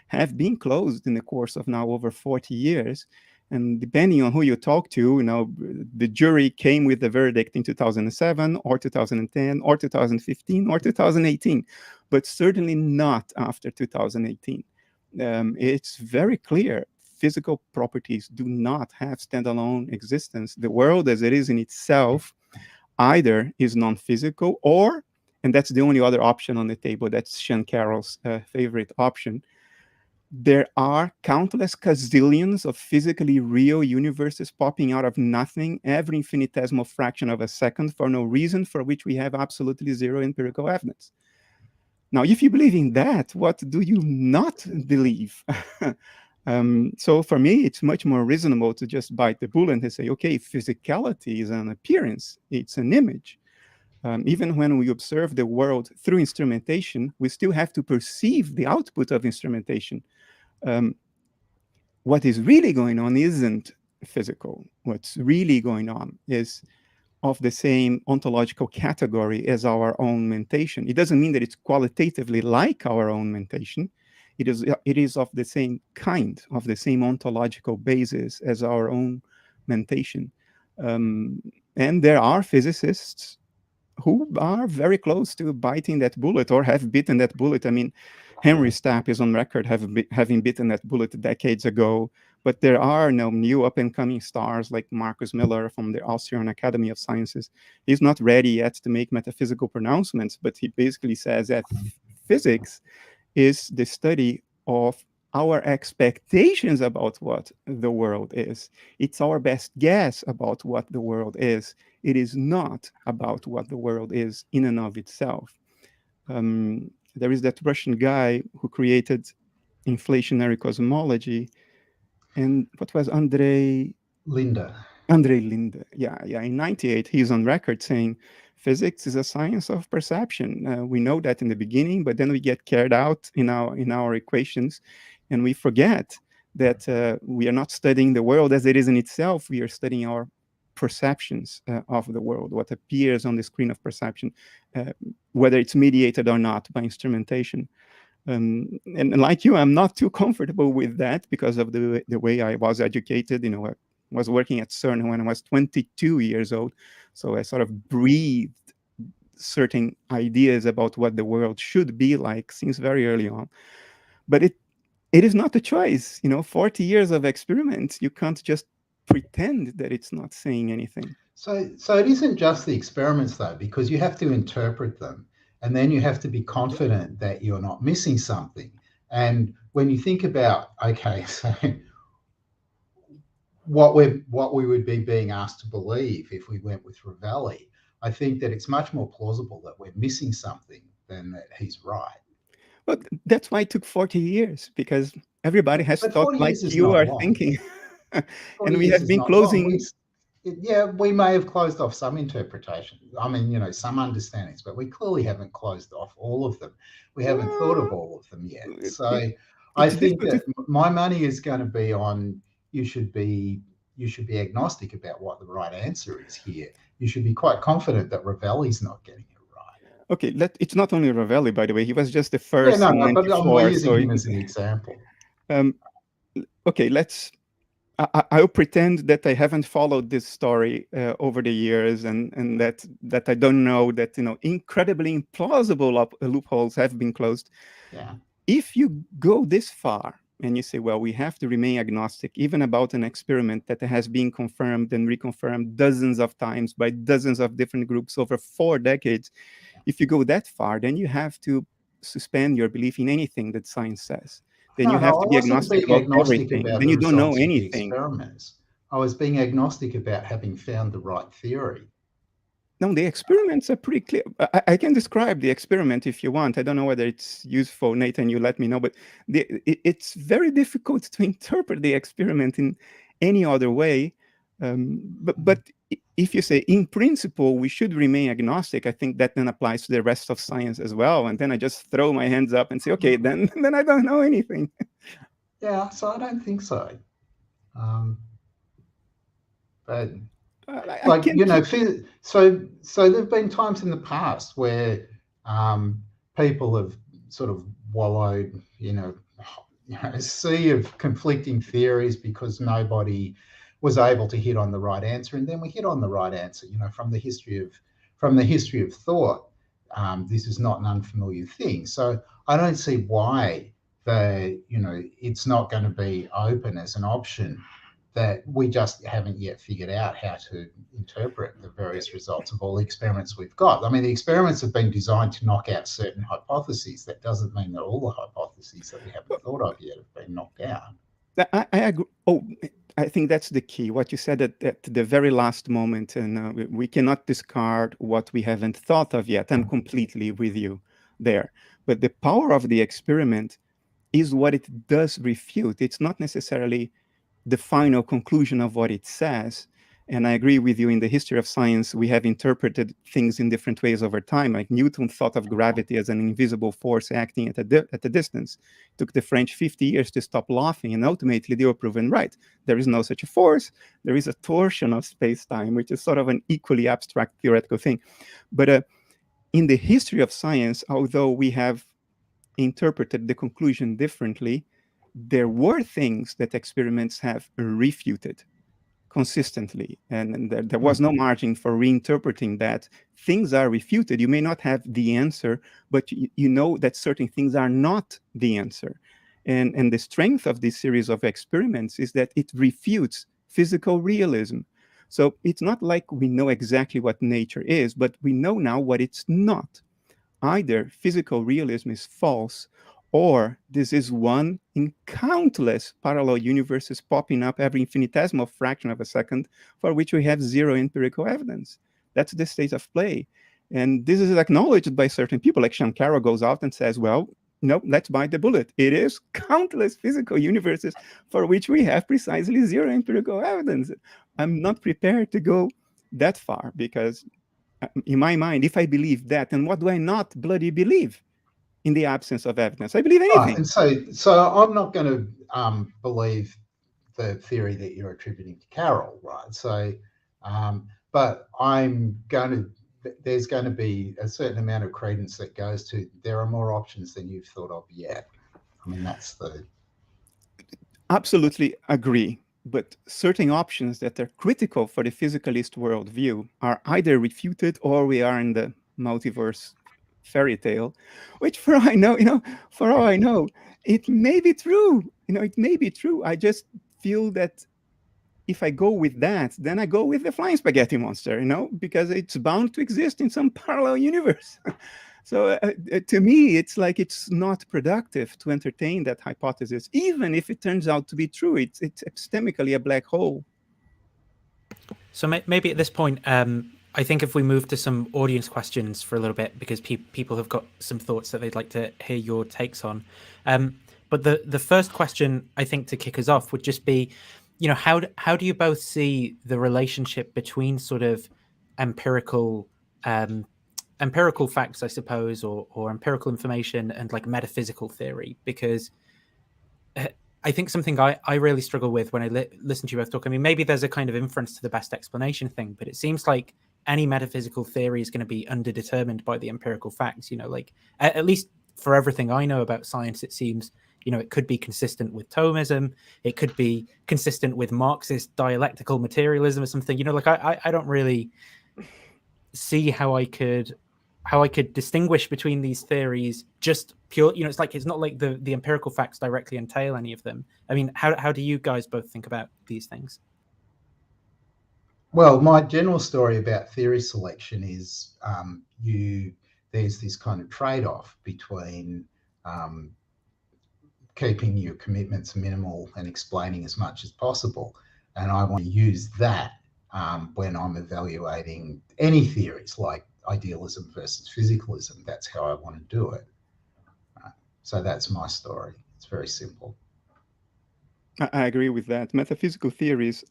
have been closed in the course of now over 40 years. And depending on who you talk to, you know, the jury came with the verdict in 2007 or 2010 or 2015 or 2018, but certainly not after 2018. It's very clear physical properties do not have standalone existence. The world as it is in itself either is non-physical or, and that's the only other option on the table, that's Sean Carroll's favorite option, there are countless gazillions of physically real universes popping out of nothing every infinitesimal fraction of a second for no reason, for which we have absolutely zero empirical evidence. Now, if you believe in that, what do you not believe? So for me, it's much more reasonable to just bite the bullet and say, okay, physicality is an appearance, it's an image. Even when we observe the world through instrumentation, we still have to perceive the output of instrumentation. What is really going on isn't physical. What's really going on is of the same ontological category as our own mentation. It doesn't mean that it's qualitatively like our own mentation. It is of the same kind, of the same ontological basis as our own mentation. And there are physicists who are very close to biting that bullet or have bitten that bullet. I mean, Henry Stapp is on record having bitten that bullet decades ago, but there are no new up-and-coming stars like Marcus Miller from the Austrian Academy of Sciences. He's not ready yet to make metaphysical pronouncements, but he basically says that physics is the study of our expectations about what the world is. It's our best guess about what the world is. It is not about what the world is in and of itself. There is that Russian guy who created inflationary cosmology, and what was Andrei Linde. Yeah. In 98, he's on record saying physics is a science of perception. We know that in the beginning, but then we get carried out in our equations, and we forget that we are not studying the world as it is in itself. We are studying our perceptions of the world, what appears on the screen of perception, whether it's mediated or not by instrumentation. And like you, I'm not too comfortable with that because of the way I was educated. You know, I was working at CERN when I was 22 years old. So I sort of breathed certain ideas about what the world should be like since very early on. But it is not a choice. You know, 40 years of experiments, you can't just pretend that it's not saying anything. So it isn't just the experiments, though, because you have to interpret them. And then you have to be confident that you're not missing something. And when you think about, okay, so what we would be being asked to believe if we went with Ravelli, I think that it's much more plausible that we're missing something than that he's right. But that's why it took 40 years, because everybody has thought like you are thinking. And we have been closing... Yeah, we may have closed off some interpretations. I mean, you know, some understandings, but we clearly haven't closed off all of them. We haven't thought of all of them yet. So I think that my money is going to be on you should be agnostic about what the right answer is here. You should be quite confident that Ravelli's not getting it right. Okay, it's not only Ravelli, by the way. He was just the first. Yeah, no, but I'm using him as an example. Okay, I'll pretend that I haven't followed this story over the years, and that I don't know that, you know, incredibly implausible loopholes have been closed. Yeah. If you go this far and you say, well, we have to remain agnostic, even about an experiment that has been confirmed and reconfirmed dozens of times by dozens of different groups over 4 decades, if you go that far, then you have to suspend your belief in anything that science says. Then you have to be agnostic about everything. Then you don't know anything. I was being agnostic about having found the right theory. No, the experiments are pretty clear. I can describe the experiment if you want. I don't know whether it's useful, Nathan, you let me know, but it's very difficult to interpret the experiment in any other way. But if you say, in principle, we should remain agnostic, I think that then applies to the rest of science as well. And then I just throw my hands up and say, okay, then I don't know anything. Yeah, so I don't think so. But like, you know, so there've been times in the past where people have sort of wallowed, you know, a sea of conflicting theories because nobody was able to hit on the right answer, and then we hit on the right answer. You know, from the history of thought, this is not an unfamiliar thing. So I don't see why it's not going to be open as an option that we just haven't yet figured out how to interpret the various results of all the experiments we've got. I mean, the experiments have been designed to knock out certain hypotheses. That doesn't mean that all the hypotheses that we haven't thought of yet have been knocked out. I agree. Oh, I think that's the key. What you said at the very last moment, and we cannot discard what we haven't thought of yet. I'm completely with you there. But the power of the experiment is what it does refute. It's not necessarily the final conclusion of what it says. And I agree with you, in the history of science, we have interpreted things in different ways over time. Like Newton thought of gravity as an invisible force acting at a distance. It took the French 50 years to stop laughing, and ultimately they were proven right. There is no such a force. There is a torsion of space-time, which is sort of an equally abstract theoretical thing. But in the history of science, although we have interpreted the conclusion differently, there were things that experiments have refuted consistently, and there was no margin for reinterpreting that. Things are refuted. You may not have the answer, but you know that certain things are not the answer. And the strength of this series of experiments is that it refutes physical realism. So it's not like we know exactly what nature is, but we know now what it's not. Either physical realism is false, or this is one in countless parallel universes popping up every infinitesimal fraction of a second, for which we have zero empirical evidence. That's the state of play. And this is acknowledged by certain people, like Shankara goes out and says, well, no, let's bite the bullet. It is countless physical universes for which we have precisely zero empirical evidence. I'm not prepared to go that far, because in my mind, if I believe that, then what do I not bloody believe? In the absence of evidence, I believe anything. And so I'm not going to believe the theory that you're attributing to Carroll, right? So But there's going to be a certain amount of credence that goes to there are more options than you've thought of yet. I mean, that's the... Absolutely agree. But certain options that are critical for the physicalist worldview are either refuted or we are in the multiverse fairy tale, which for all I know, it may be true. It may be true. I just feel that if I go with that, then I go with the flying spaghetti monster, because it's bound to exist in some parallel universe. So to me, it's like it's not productive to entertain that hypothesis, even if it turns out to be true. It's epistemically a black hole. So maybe at this point, I think if we move to some audience questions for a little bit, because people have got some thoughts that they'd like to hear your takes on. But the first question, I think, to kick us off would just be, how do you both see the relationship between sort of empirical facts, I suppose, or empirical information and like metaphysical theory? Because I think something I really struggle with when I listen to you both talk, I mean, maybe there's a kind of inference to the best explanation thing, but it seems like any metaphysical theory is going to be underdetermined by the empirical facts, like at least for everything I know about science, it seems, it could be consistent with Thomism. It could be consistent with Marxist dialectical materialism or something, like I don't really see how I could distinguish between these theories just pure, it's not like the empirical facts directly entail any of them. I mean, how do you guys both think about these things? Well, my general story about theory selection is there's this kind of trade-off between keeping your commitments minimal and explaining as much as possible. And I want to use that when I'm evaluating any theories like idealism versus physicalism. That's how I want to do it. So that's my story. It's very simple. I agree with that. Metaphysical theories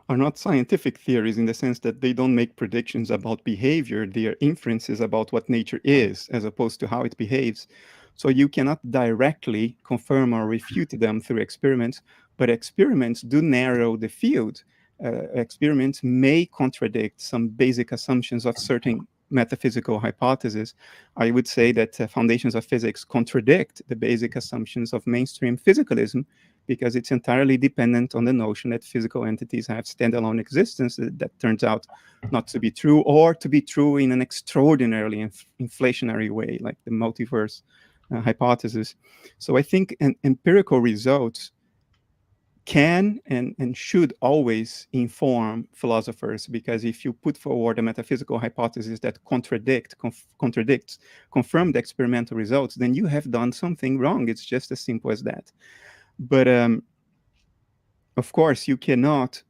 are not scientific theories in the sense that they don't make predictions about behavior. They are inferences about what nature is as opposed to how it behaves. So you cannot directly confirm or refute them through experiments, but experiments do narrow the field. Experiments may contradict some basic assumptions of certain metaphysical hypotheses. I would say that foundations of physics contradict the basic assumptions of mainstream physicalism because it's entirely dependent on the notion that physical entities have standalone existence that turns out not to be true, or to be true in an extraordinarily inflationary way, like the multiverse hypothesis. So I think empirical results can and should always inform philosophers, because if you put forward a metaphysical hypothesis that contradicts confirmed experimental results, then you have done something wrong. It's just as simple as that. But of course, you cannot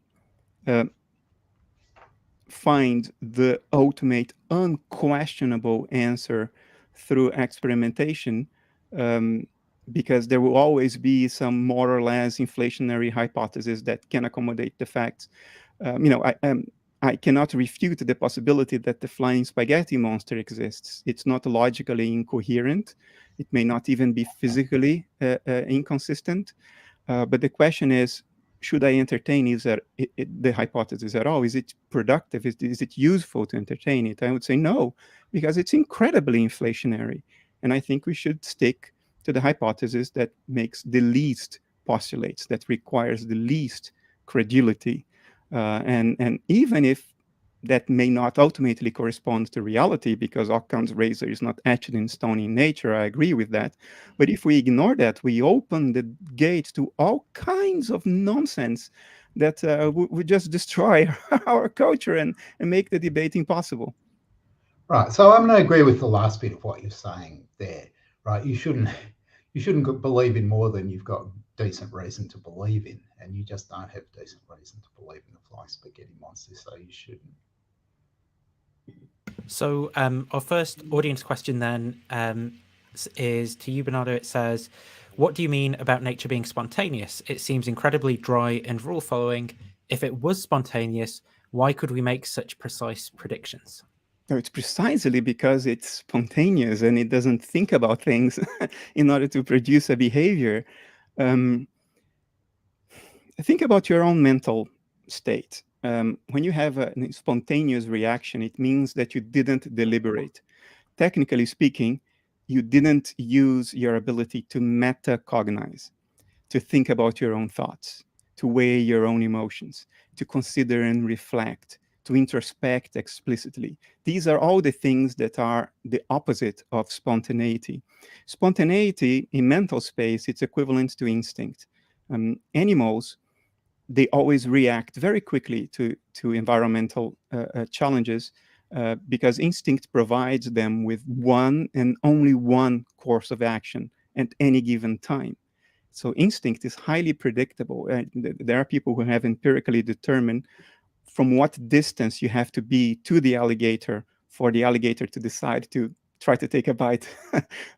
find the ultimate unquestionable answer through experimentation, because there will always be some more or less inflationary hypothesis that can accommodate the facts. I cannot refute the possibility that the flying spaghetti monster exists. It's not logically incoherent. It may not even be physically inconsistent. But the question is, should I entertain the hypothesis at all? Is it productive? Is it useful to entertain it? I would say no, because it's incredibly inflationary. And I think we should stick to the hypothesis that makes the least postulates, that requires the least credulity. And even if that may not ultimately correspond to reality, because Occam's razor is not etched in stone in nature, I agree with that. But if we ignore that, we open the gate to all kinds of nonsense that would just destroy our culture and make the debate impossible. Right. So I'm going to agree with the last bit of what you're saying there. Right. You shouldn't believe in more than you've got decent reason to believe in, and you just don't have decent reason to believe in the flying spaghetti monster, so you shouldn't. So our first audience question then is to you, Bernardo. It says, what do you mean about nature being spontaneous? It seems incredibly dry and rule following. If it was spontaneous, why could we make such precise predictions? No, it's precisely because it's spontaneous and it doesn't think about things in order to produce a behavior. Think about your own mental state. when you have a spontaneous reaction, it means that you didn't deliberate. Technically speaking, you didn't use your ability to metacognize, to think about your own thoughts, to weigh your own emotions, to consider and reflect, to introspect explicitly. These are all the things that are the opposite of spontaneity. Spontaneity in mental space, it's equivalent to instinct. Animals, they always react very quickly to environmental challenges because instinct provides them with one and only one course of action at any given time. So instinct is highly predictable. There are people who have empirically determined from what distance you have to be to the alligator for the alligator to decide to try to take a bite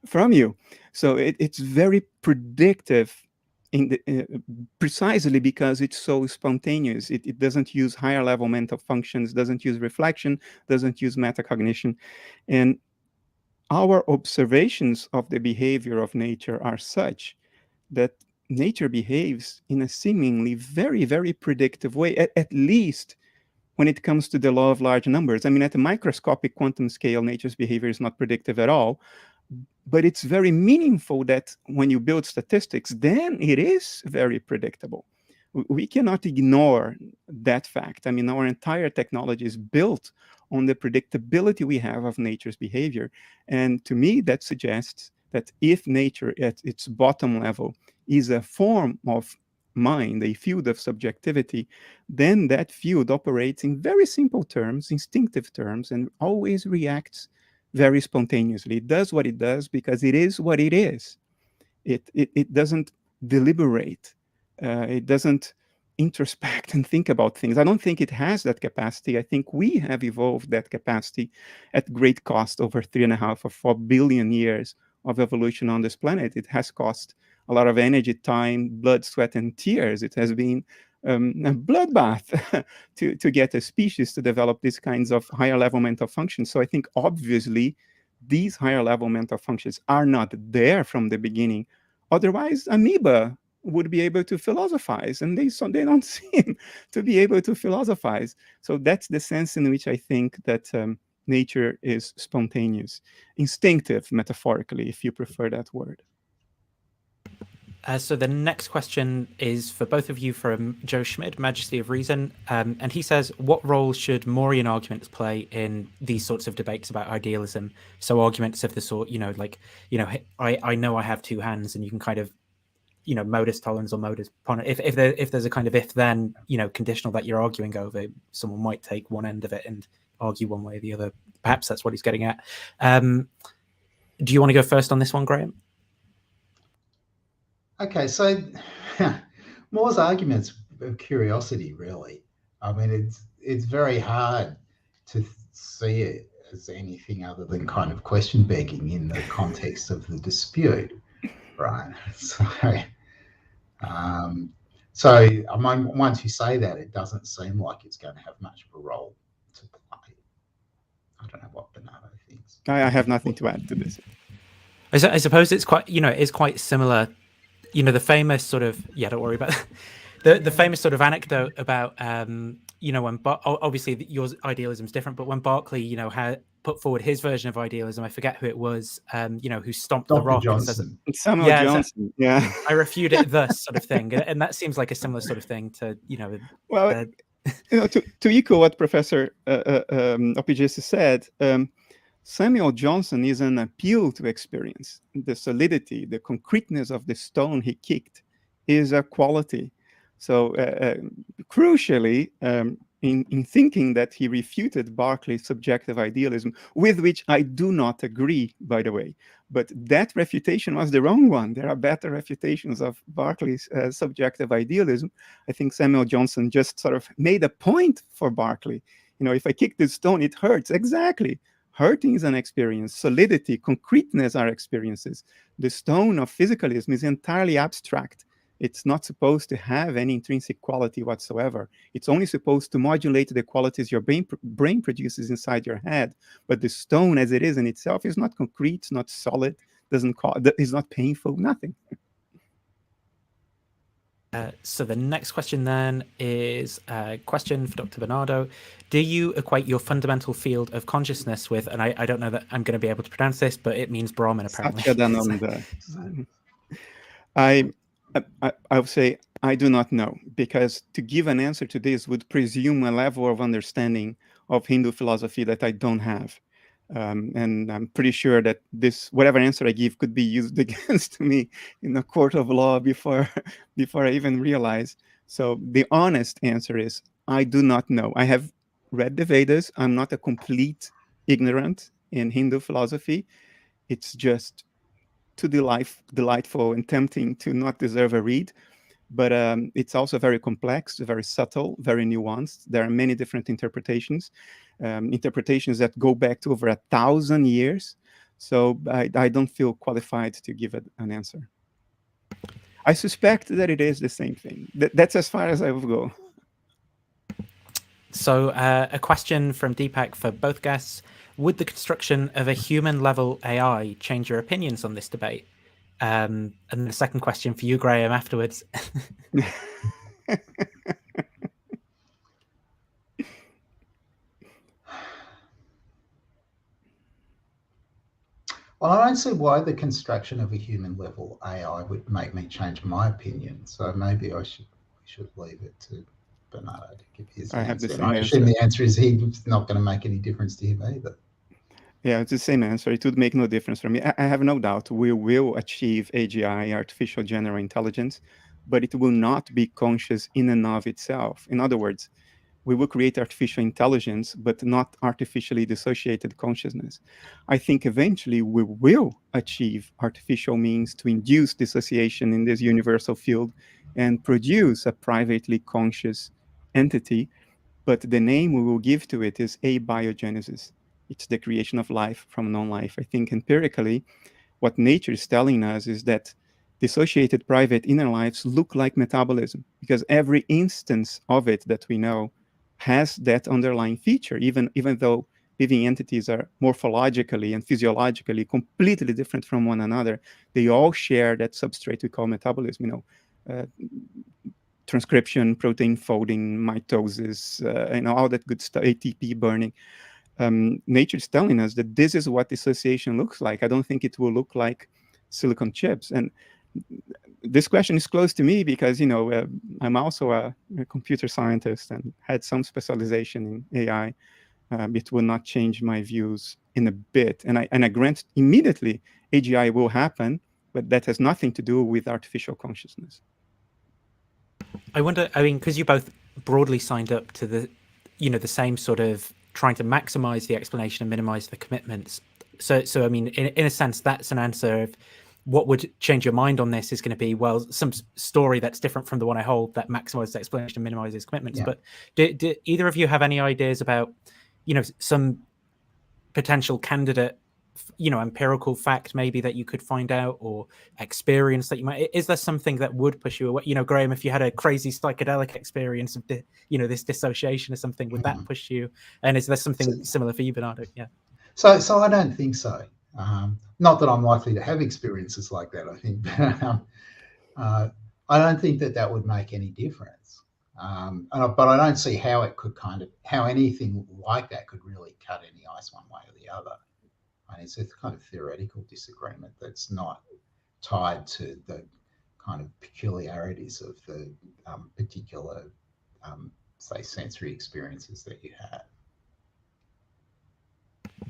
from you. So it's very predictive precisely because it's so spontaneous. It doesn't use higher level mental functions, doesn't use reflection, doesn't use metacognition. And our observations of the behavior of nature are such that nature behaves in a seemingly very, very predictive way, at least when it comes to the law of large numbers. I mean, at the microscopic quantum scale, nature's behavior is not predictive at all. But it's very meaningful that when you build statistics, then it is very predictable. We cannot ignore that fact. I mean, our entire technology is built on the predictability we have of nature's behavior. And to me, that suggests that if nature at its bottom level is a form of mind, a field of subjectivity, then that field operates in very simple terms, instinctive terms, and always reacts very spontaneously. It does what it does because it is what it is. It doesn't deliberate. It doesn't introspect and think about things. I don't think it has that capacity. I think we have evolved that capacity at great cost over 3.5 or 4 billion years of evolution on this planet. It has cost a lot of energy, time, blood, sweat, and tears. It has been a bloodbath to get a species to develop these kinds of higher level mental functions. So I think obviously these higher level mental functions are not there from the beginning. Otherwise, amoeba would be able to philosophize, and they don't seem to be able to philosophize. So that's the sense in which I think that nature is spontaneous, instinctive, metaphorically, if you prefer that word. So the next question is for both of you from Joe Schmid, Majesty of Reason. And he says, what role should Morean arguments play in these sorts of debates about idealism? So arguments of the sort, I know I have two hands, and you can kind of, modus tollens or modus ponens. If there's a kind of if-then, conditional that you're arguing over, someone might take one end of it and argue one way or the other. Perhaps that's what he's getting at. Do you want to go first on this one, Graham? Okay, so Moore's argument's of curiosity, really. I mean, it's very hard to see it as anything other than kind of question begging in the context of the dispute, right? Once you say that, it doesn't seem like it's going to have much of a role to play. I don't know what Bernardo thinks. I have nothing to add to this. I suppose it's quite, it's quite similar. The famous sort of, don't worry about it. The famous sort of anecdote about, when obviously your idealism is different, but when Berkeley, had put forward his version of idealism, I forget who it was, who stomped Dr. the rock. Johnson. Samuel Johnson. Yeah. I refute it thus sort of thing. And that seems like a similar sort of thing to, Well, to echo what Professor Oppy just said, Samuel Johnson is an appeal to experience. The solidity, the concreteness of the stone he kicked is a quality. So crucially, in thinking that he refuted Berkeley's subjective idealism, with which I do not agree, by the way, but that refutation was the wrong one. There are better refutations of Berkeley's subjective idealism. I think Samuel Johnson just sort of made a point for Berkeley. If I kick this stone, it hurts. Exactly. Hurting is an experience. Solidity, concreteness are experiences. The stone of physicalism is entirely abstract. It's not supposed to have any intrinsic quality whatsoever. It's only supposed to modulate the qualities your brain produces inside your head. But the stone as it is in itself is not concrete, it's not solid, is not painful, nothing. So the next question then is a question for Dr. Bernardo. Do you equate your fundamental field of consciousness with, and I don't know that I'm going to be able to pronounce this, but it means Brahman apparently. I would say I do not know, because to give an answer to this would presume a level of understanding of Hindu philosophy that I don't have. And I'm pretty sure that whatever answer I give could be used against me in a court of law before I even realize. So the honest answer is I do not know. I have read the Vedas. I'm not a complete ignorant in Hindu philosophy. It's just too delightful and tempting to not deserve a read. But it's also very complex, very subtle, very nuanced. There are many different interpretations that go back to over 1,000 years. So I don't feel qualified to give an answer. I suspect that it is the same thing. That's as far as I will go. So a question from Deepak for both guests. Would the construction of a human-level AI change your opinions on this debate? And the second question for you, Graham, afterwards. Well, I don't see why the construction of a human-level AI would make me change my opinion. So maybe we should leave it to Bernardo to give his answer. Have the same I assume the answer is he's not going to make any difference to him either. Yeah, it's the same answer. It would make no difference for me. I have no doubt we will achieve AGI, artificial general intelligence, but it will not be conscious in and of itself. In other words, we will create artificial intelligence, but not artificially dissociated consciousness. I think eventually we will achieve artificial means to induce dissociation in this universal field and produce a privately conscious entity, but the name we will give to it is abiogenesis. It's the creation of life from non-life. I think empirically, what nature is telling us is that dissociated private inner lives look like metabolism, because every instance of it that we know has that underlying feature, even though living entities are morphologically and physiologically completely different from one another. They all share that substrate we call metabolism, transcription, protein folding, mitosis, all that good stuff, ATP burning. Nature is telling us that this is what dissociation looks like. I don't think it will look like silicon chips. And this question is close to me because, I'm also a computer scientist and had some specialization in AI. It will not change my views in a bit. And I grant immediately AGI will happen, but that has nothing to do with artificial consciousness. I wonder, because you both broadly signed up to the same sort of trying to maximize the explanation and minimize the commitments. So in a sense, that's an answer of what would change your mind on this is going to be, well, some story that's different from the one I hold that maximizes the explanation and minimizes commitments. Yeah. But do either of you have any ideas about, some potential candidate, empirical fact maybe that you could find out, or experience that you might? Is there something that would push you away? Graham, if you had a crazy psychedelic experience of this dissociation or something, would that push you? And is there something similar for you, Bernardo? Yeah. So I don't think so. Not that I'm likely to have experiences like that, I think. But I don't think that would make any difference. But I don't see how it could how anything like that could really cut any ice one way or the other. And it's a kind of theoretical disagreement that's not tied to the kind of peculiarities of the particular, say, sensory experiences that you have.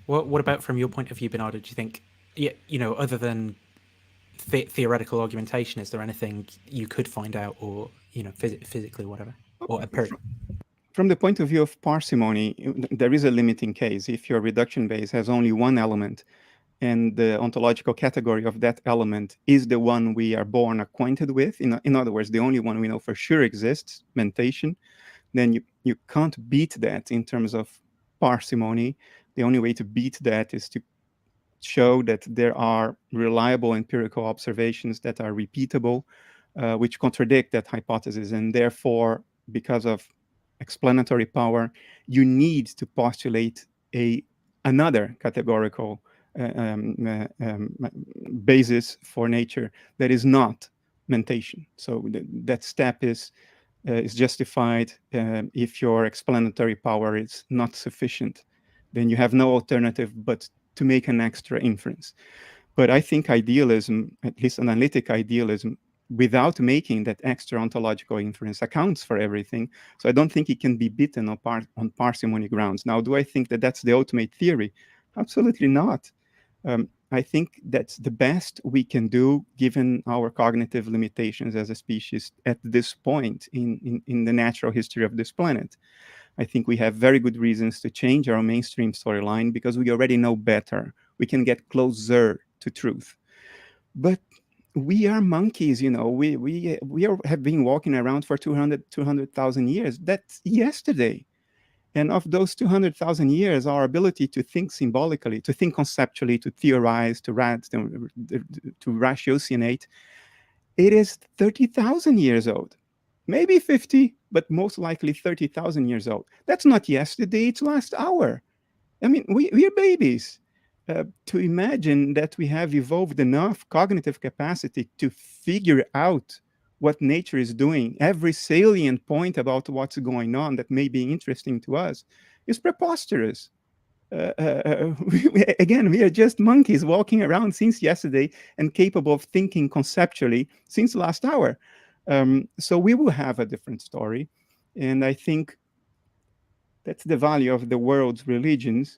What about from your point of view, Bernardo? Do you think, other than theoretical argumentation, is there anything you could find out, or physically, whatever, or empirically? From the point of view of parsimony, there is a limiting case. If your reduction base has only one element, and the ontological category of that element is the one we are born acquainted with, in other words, the only one we know for sure exists, mentation, then you can't beat that in terms of parsimony. The only way to beat that is to show that there are reliable empirical observations that are repeatable, which contradict that hypothesis. And therefore, because of explanatory power, you need to postulate another categorical basis for nature that is not mentation. So that step is justified if your explanatory power is not sufficient. Then you have no alternative but to make an extra inference. But I think idealism, at least analytic idealism, without making that extra ontological inference, accounts for everything. So I don't think it can be beaten on parsimony grounds. Now, do I think that that's the ultimate theory? Absolutely not. I think that's the best we can do given our cognitive limitations as a species at this point in the natural history of this planet. I think we have very good reasons to change our mainstream storyline because we already know better. We can get closer to truth. But we are monkeys, you know. We have been walking around for 200,000 years. That's yesterday. And of those 200,000 years, our ability to think symbolically, to think conceptually, to theorize, to ratiocinate, it is 30,000 years old. Maybe 50, but most likely 30,000 years old. That's not yesterday, it's last hour. I mean, we are babies. To imagine that we have evolved enough cognitive capacity to figure out what nature is doing, every salient point about what's going on that may be interesting to us, is preposterous. Again, we are just monkeys walking around since yesterday and capable of thinking conceptually since last hour. So we will have a different story. And I think that's the value of the world's religions.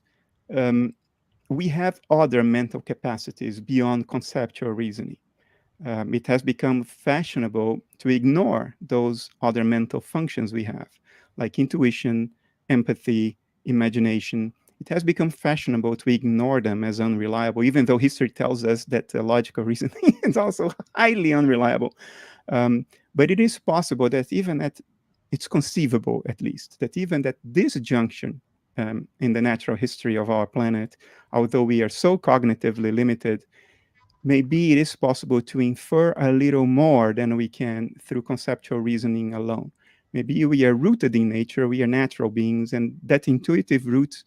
We have other mental capacities beyond conceptual reasoning. It has become fashionable to ignore those other mental functions we have, like intuition, empathy, imagination. It has become fashionable to ignore them as unreliable, even though history tells us that logical reasoning is also highly unreliable. But it is possible that it's conceivable at least, that even at this junction in the natural history of our planet, although we are so cognitively limited, maybe it is possible to infer a little more than we can through conceptual reasoning alone. Maybe we are rooted in nature, we are natural beings, and that intuitive roots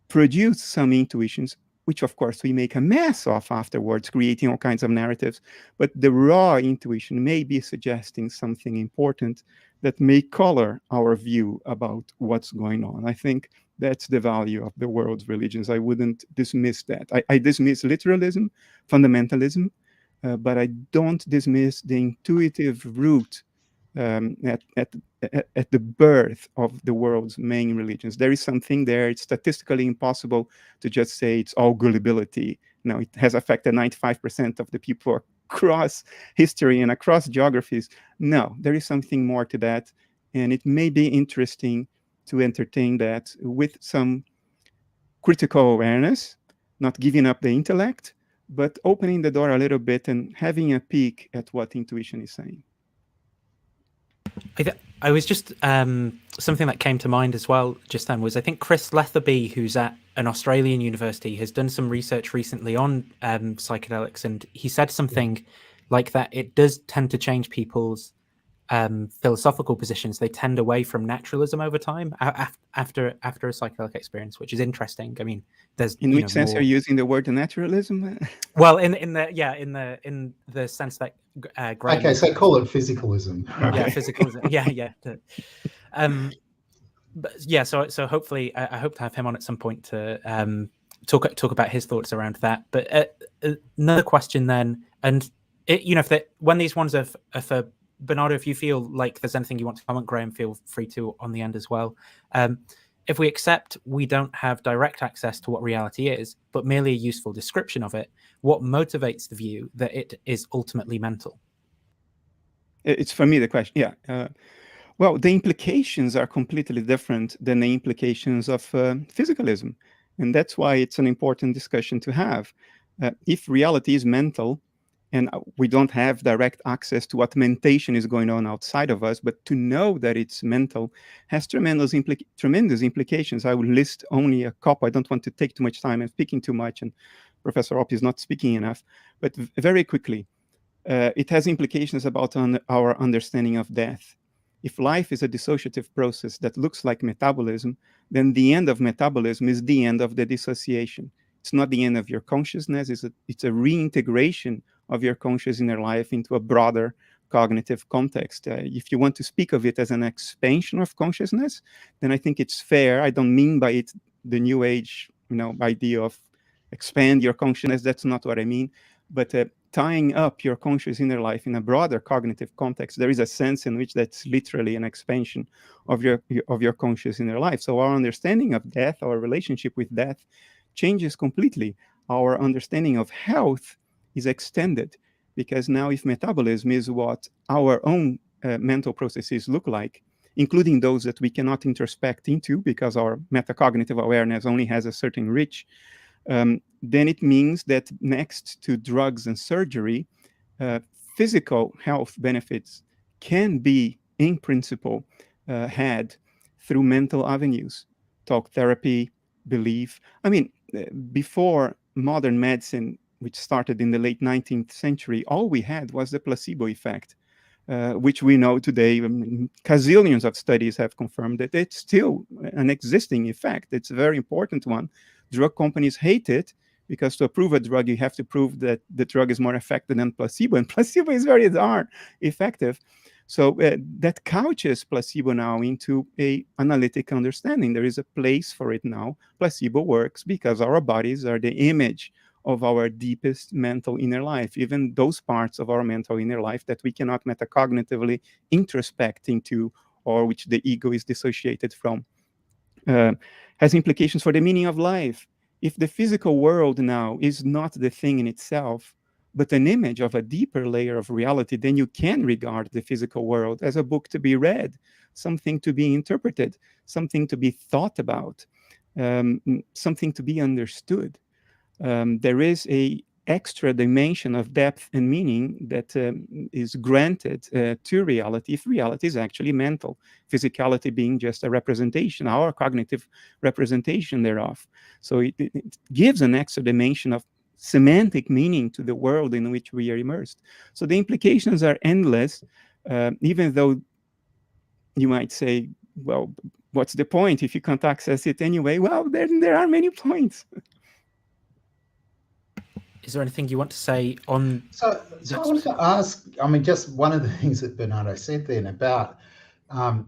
produce some intuitions, which of course we make a mess of afterwards, creating all kinds of narratives. But the raw intuition may be suggesting something important that may color our view about what's going on. I think that's the value of the world's religions. I wouldn't dismiss that. I dismiss literalism, fundamentalism, but I don't dismiss the intuitive root at the birth of the world's main religions. There is something there. It's statistically impossible to just say it's all gullibility. No, it has affected 95% of the people across history and across geographies. No, there is something more to that. And it may be interesting to entertain that with some critical awareness, not giving up the intellect, but opening the door a little bit and having a peek at what intuition is saying. I was just something that came to mind as well just then was I think Chris Letherby, who's at an Australian university, has done some research recently on psychedelics, and he said something like that it does tend to change people's philosophical positions. They tend away from naturalism over time after a psychedelic experience, which is interesting. I mean, there's in which sense are you using the word naturalism? Well, in the sense that okay, so call it physicalism. Right? Yeah, physicalism. yeah. But yeah, so hopefully I hope to have him on at some point to talk about his thoughts around that. But another question then, and when these ones are for Bernardo, if you feel like there's anything you want to comment, Graham, feel free to on the end as well. If we accept we don't have direct access to what reality is, but merely a useful description of it, what motivates the view that it is ultimately mental? It's for me the question. Yeah. Well, the implications are completely different than the implications of physicalism. And that's why it's an important discussion to have. If reality is mental, and we don't have direct access to what mentation is going on outside of us, but to know that it's mental has tremendous implications. I will list only a couple. I don't want to take too much time. I'm speaking too much, and Professor Oppy is not speaking enough. But very quickly, it has implications about our understanding of death. If life is a dissociative process that looks like metabolism, then the end of metabolism is the end of the dissociation. It's not the end of your consciousness. It's a reintegration of your conscious inner life into a broader cognitive context. If you want to speak of it as an expansion of consciousness, then I think it's fair. I don't mean by it the new age, idea of expand your consciousness. That's not what I mean. But tying up your conscious inner life in a broader cognitive context, there is a sense in which that's literally an expansion of your conscious inner life. So our understanding of death, our relationship with death, changes completely. Our understanding of health is extended, because now if metabolism is what our own mental processes look like, including those that we cannot introspect into because our metacognitive awareness only has a certain reach, then it means that next to drugs and surgery, physical health benefits can be, in principle, had through mental avenues, talk therapy, belief. I mean, before modern medicine, which started in the late 19th century, all we had was the placebo effect, which we know today, gazillions of studies have confirmed that it's still an existing effect. It's a very important one. Drug companies hate it because to approve a drug, you have to prove that the drug is more effective than placebo, and placebo is very darn effective. So that couches placebo now into a analytic understanding. There is a place for it now. Placebo works because our bodies are the image of our deepest mental inner life, even those parts of our mental inner life that we cannot metacognitively introspect into, or which the ego is dissociated from. Has implications for the meaning of life. If the physical world now is not the thing in itself, but an image of a deeper layer of reality, then you can regard the physical world as a book to be read, something to be interpreted, something to be thought about, something to be understood. There is a extra dimension of depth and meaning that is granted to reality if reality is actually mental, physicality being just a representation, our cognitive representation thereof. So it gives an extra dimension of semantic meaning to the world in which we are immersed. So the implications are endless, even though you might say, well, what's the point if you can't access it anyway? Well, there are many points. Is there anything you want to say on? So I wanted to ask, just one of the things that Bernardo said then about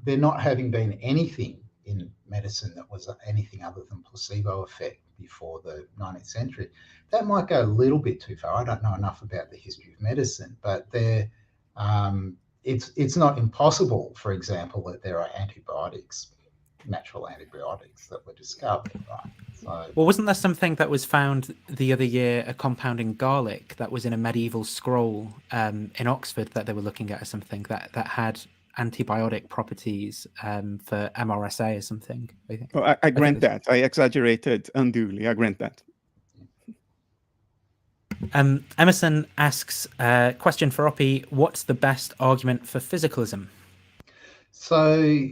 there not having been anything in medicine that was anything other than placebo effect before the 19th century. That might go a little bit too far. I don't know enough about the history of medicine, but it's not impossible, for example, that there are antibiotics, natural antibiotics that were discovered, right? So, well, wasn't there something that was found the other year, a compound in garlic that was in a medieval scroll in Oxford that they were looking at, or something that had antibiotic properties for MRSA or something? I think. Oh, I grant that. I exaggerated unduly. I grant that. Emerson asks, question for Oppy, what's the best argument for physicalism? So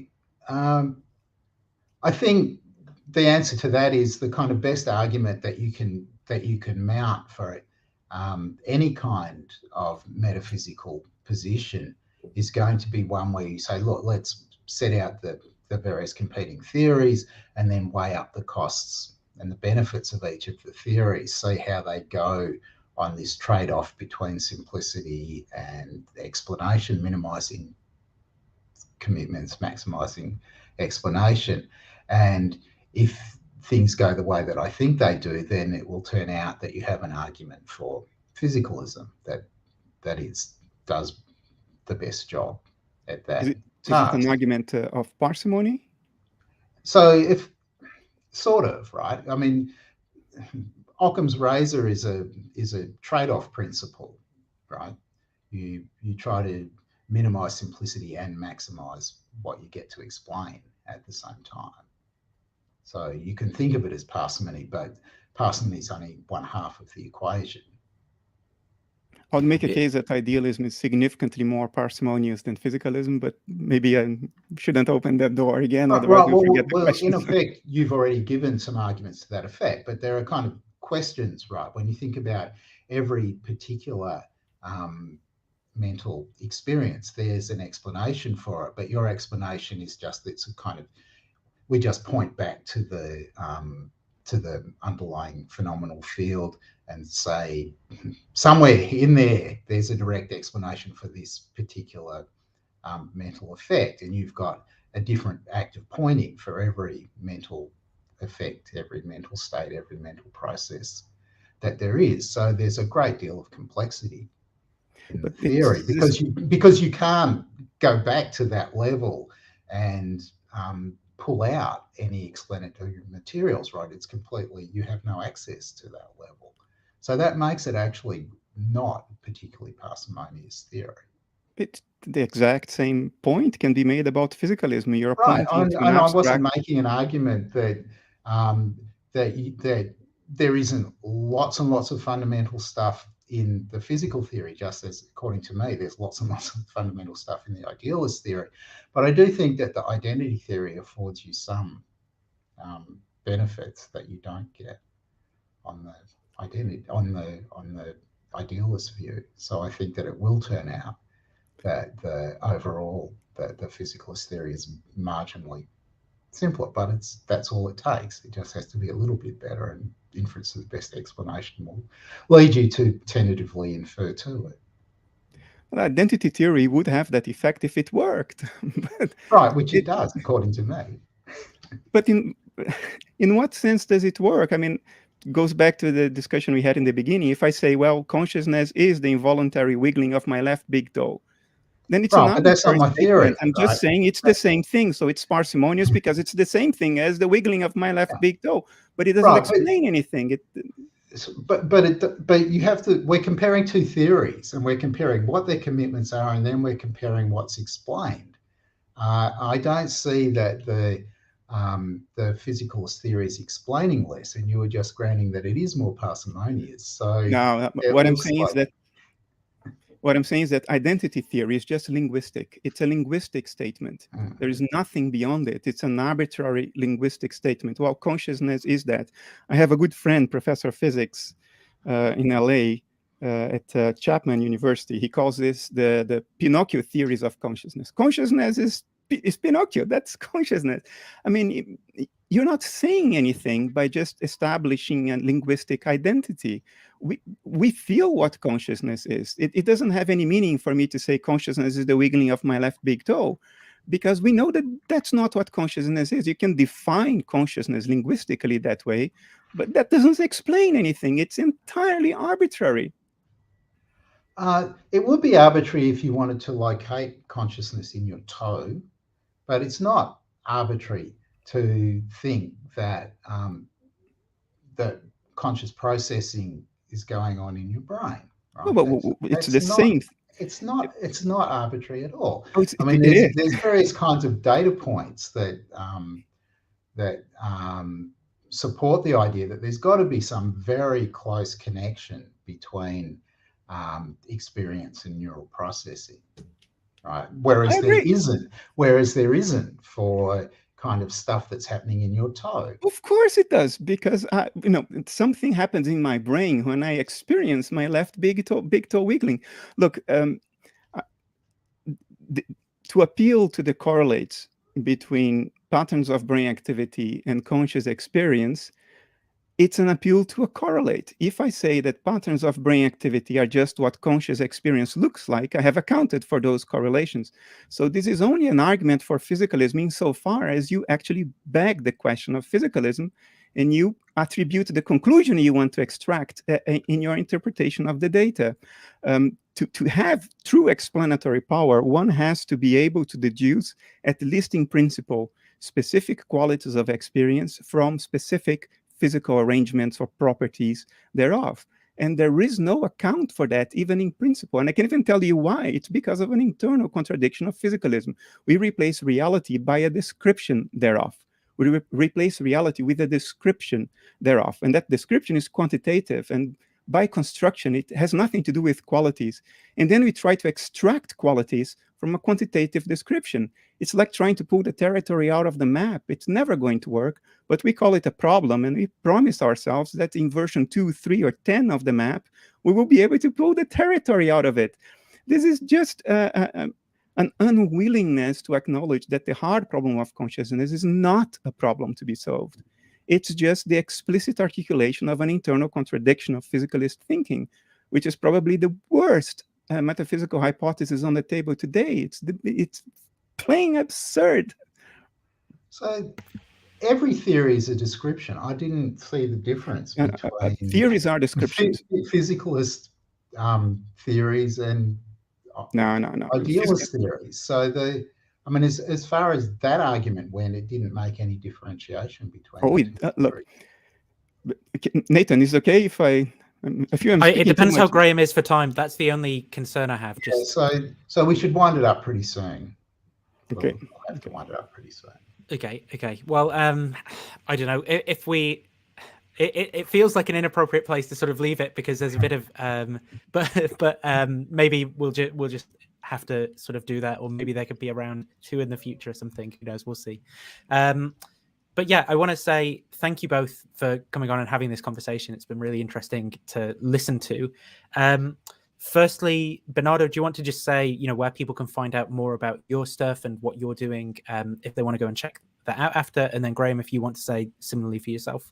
I think the answer to that is the kind of best argument that you can mount for any kind of metaphysical position is going to be one where you say, look, let's set out the various competing theories and then weigh up the costs and the benefits of each of the theories, see how they go on this trade-off between simplicity and explanation, minimizing commitments, maximizing explanation. And if things go the way that I think they do, then it will turn out that you have an argument for physicalism that does the best job at that. Is it an argument of parsimony? So if sort of, right? I mean, Occam's razor is a trade-off principle, right? You try to minimize simplicity and maximize what you get to explain at the same time. So you can think of it as parsimony, but parsimony is only one half of the equation. I would make a case that idealism is significantly more parsimonious than physicalism, but maybe I shouldn't open that door again, otherwise we'll forget the question. In effect, you've already given some arguments to that effect, but there are kind of questions, right? When you think about every particular mental experience, there's an explanation for it, but your explanation is just, it's a kind of, we just point back to to the underlying phenomenal field and say somewhere in there's a direct explanation for this particular mental effect, and you've got a different active pointing for every mental effect, every mental state, every mental process that there is. So there's a great deal of complexity in the theory because you can't go back to that level and pull out any explanatory materials, right? It's completely, you have no access to that level. So that makes it actually not particularly parsimonious theory. It's the exact same point can be made about physicalism. You're right. pointing to an I abstract... wasn't making an argument that that there isn't lots and lots of fundamental stuff in the physical theory, just as, according to me, there's lots and lots of fundamental stuff in the idealist theory. But I do think that the identity theory affords you some benefits that you don't get on the identity, on the idealist view. So I think that it will turn out that the overall the physicalist theory is marginally simpler, but that's all it takes. It just has to be a little bit better, and inference's best explanation will lead you to tentatively infer to it. Well, identity theory would have that effect if it worked. But right, which it does, according to me. But in what sense does it work? I mean, it goes back to the discussion we had in the beginning. If I say, well, consciousness is the involuntary wiggling of my left big toe, then it's right, but that's not my theory. I'm just saying it's the same thing. So it's parsimonious because it's the same thing as the wiggling of my left big toe, but it doesn't explain anything. But you have to. We're comparing two theories, and we're comparing what their commitments are, and then we're comparing what's explained. I don't see that the physicalist theory is explaining less, and you were just granting that it is more parsimonious. So no, what I'm saying is that. What I'm saying is that identity theory is just linguistic. It's a linguistic statement. There is nothing beyond it. It's an arbitrary linguistic statement. Well, consciousness is that. I have a good friend, professor of physics in LA at Chapman University. He calls this the Pinocchio theories of consciousness. Consciousness is Pinocchio. That's consciousness. I mean, you're not saying anything by just establishing a linguistic identity. We feel what consciousness is. It doesn't have any meaning for me to say consciousness is the wiggling of my left big toe, because we know that that's not what consciousness is. You can define consciousness linguistically that way, but that doesn't explain anything. It's entirely arbitrary. It would be arbitrary if you wanted to locate consciousness in your toe, but it's not arbitrary to think that that conscious processing is going on in your brain. Right? Well, it's the same. It's not arbitrary at all. Oh, I mean, there's various kinds of data points that support the idea that there's got to be some very close connection between experience and neural processing, right? Whereas there isn't for kind of stuff that's happening in your toe. Of course it does, because something happens in my brain when I experience my left big toe wiggling. Look, to appeal to the correlates between patterns of brain activity and conscious experience, it's an appeal to a correlate. If I say that patterns of brain activity are just what conscious experience looks like, I have accounted for those correlations. So this is only an argument for physicalism insofar as you actually beg the question of physicalism and you attribute the conclusion you want to extract in your interpretation of the data. To have true explanatory power, one has to be able to deduce, at least in principle, specific qualities of experience from specific physical arrangements or properties thereof. And there is no account for that, even in principle. And I can even tell you why. It's because of an internal contradiction of physicalism. We replace reality by a description thereof. We replace reality with a description thereof. And that description is quantitative. And by construction, it has nothing to do with qualities. And then we try to extract qualities from a quantitative description. It's like trying to pull the territory out of the map. It's never going to work, but we call it a problem, and we promise ourselves that in version 2, 3, or 10 of the map, we will be able to pull the territory out of it. This is just an unwillingness to acknowledge that the hard problem of consciousness is not a problem to be solved. It's just the explicit articulation of an internal contradiction of physicalist thinking, which is probably the worst metaphysical hypothesis on the table today. It's plain absurd. So every theory is a description. I didn't see the difference between theories are descriptions. Physicalist theories and no. idealist theories. So I mean, as far as that argument went, it didn't make any differentiation between. Look, Nathan, is it okay if it depends how Graham is for time. That's the only concern I have. Just so we should wind it up pretty soon. Okay, we'll have to wind it up pretty soon. Okay. Well, I don't know if we. It feels like an inappropriate place to sort of leave it because there's a bit of, but maybe we'll just have to sort of do that, or maybe there could be around 2 in the future or something. Who knows? We'll see. But yeah, I want to say thank you both for coming on and having this conversation. It's been really interesting to listen to. Firstly, Bernardo, do you want to just say, where people can find out more about your stuff and what you're doing, if they want to go and check that out after? And then Graham, if you want to say similarly for yourself.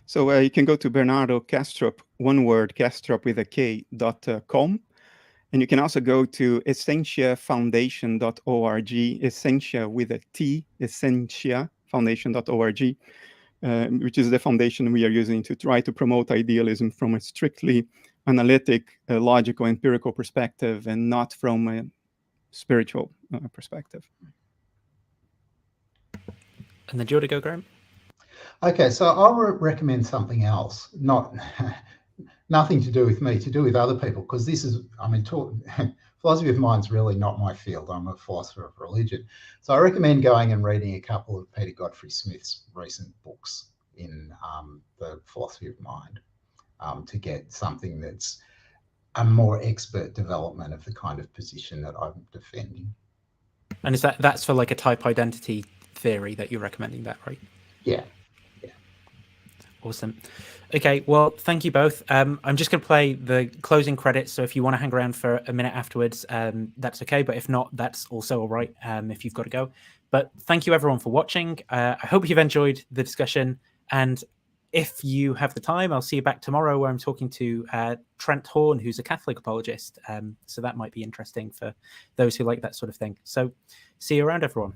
So you can go to Bernardo Kastrup, one word, Kastrup with a K.com. And you can also go to essentiafoundation.org, Essentia with a T, essentiafoundation.org, which is the foundation we are using to try to promote idealism from a strictly analytic, logical, empirical perspective, and not from a spiritual perspective. And then do you want to go, Graham? Okay, so I'll recommend something else, nothing to do with me, to do with other people, because this is, philosophy of mind's really not my field. I'm a philosopher of religion. So I recommend going and reading a couple of Peter Godfrey Smith's recent books in the philosophy of mind to get something that's a more expert development of the kind of position that I'm defending. And that's for like a type identity theory that you're recommending that, right? Yeah. Awesome. Okay, well, thank you both. I'm just going to play the closing credits, so if you want to hang around for a minute afterwards, that's okay, but if not, that's also all right if you've got to go. But thank you everyone for watching. I hope you've enjoyed the discussion, and if you have the time, I'll see you back tomorrow where I'm talking to Trent Horn, who's a Catholic apologist, so that might be interesting for those who like that sort of thing. So see you around, everyone.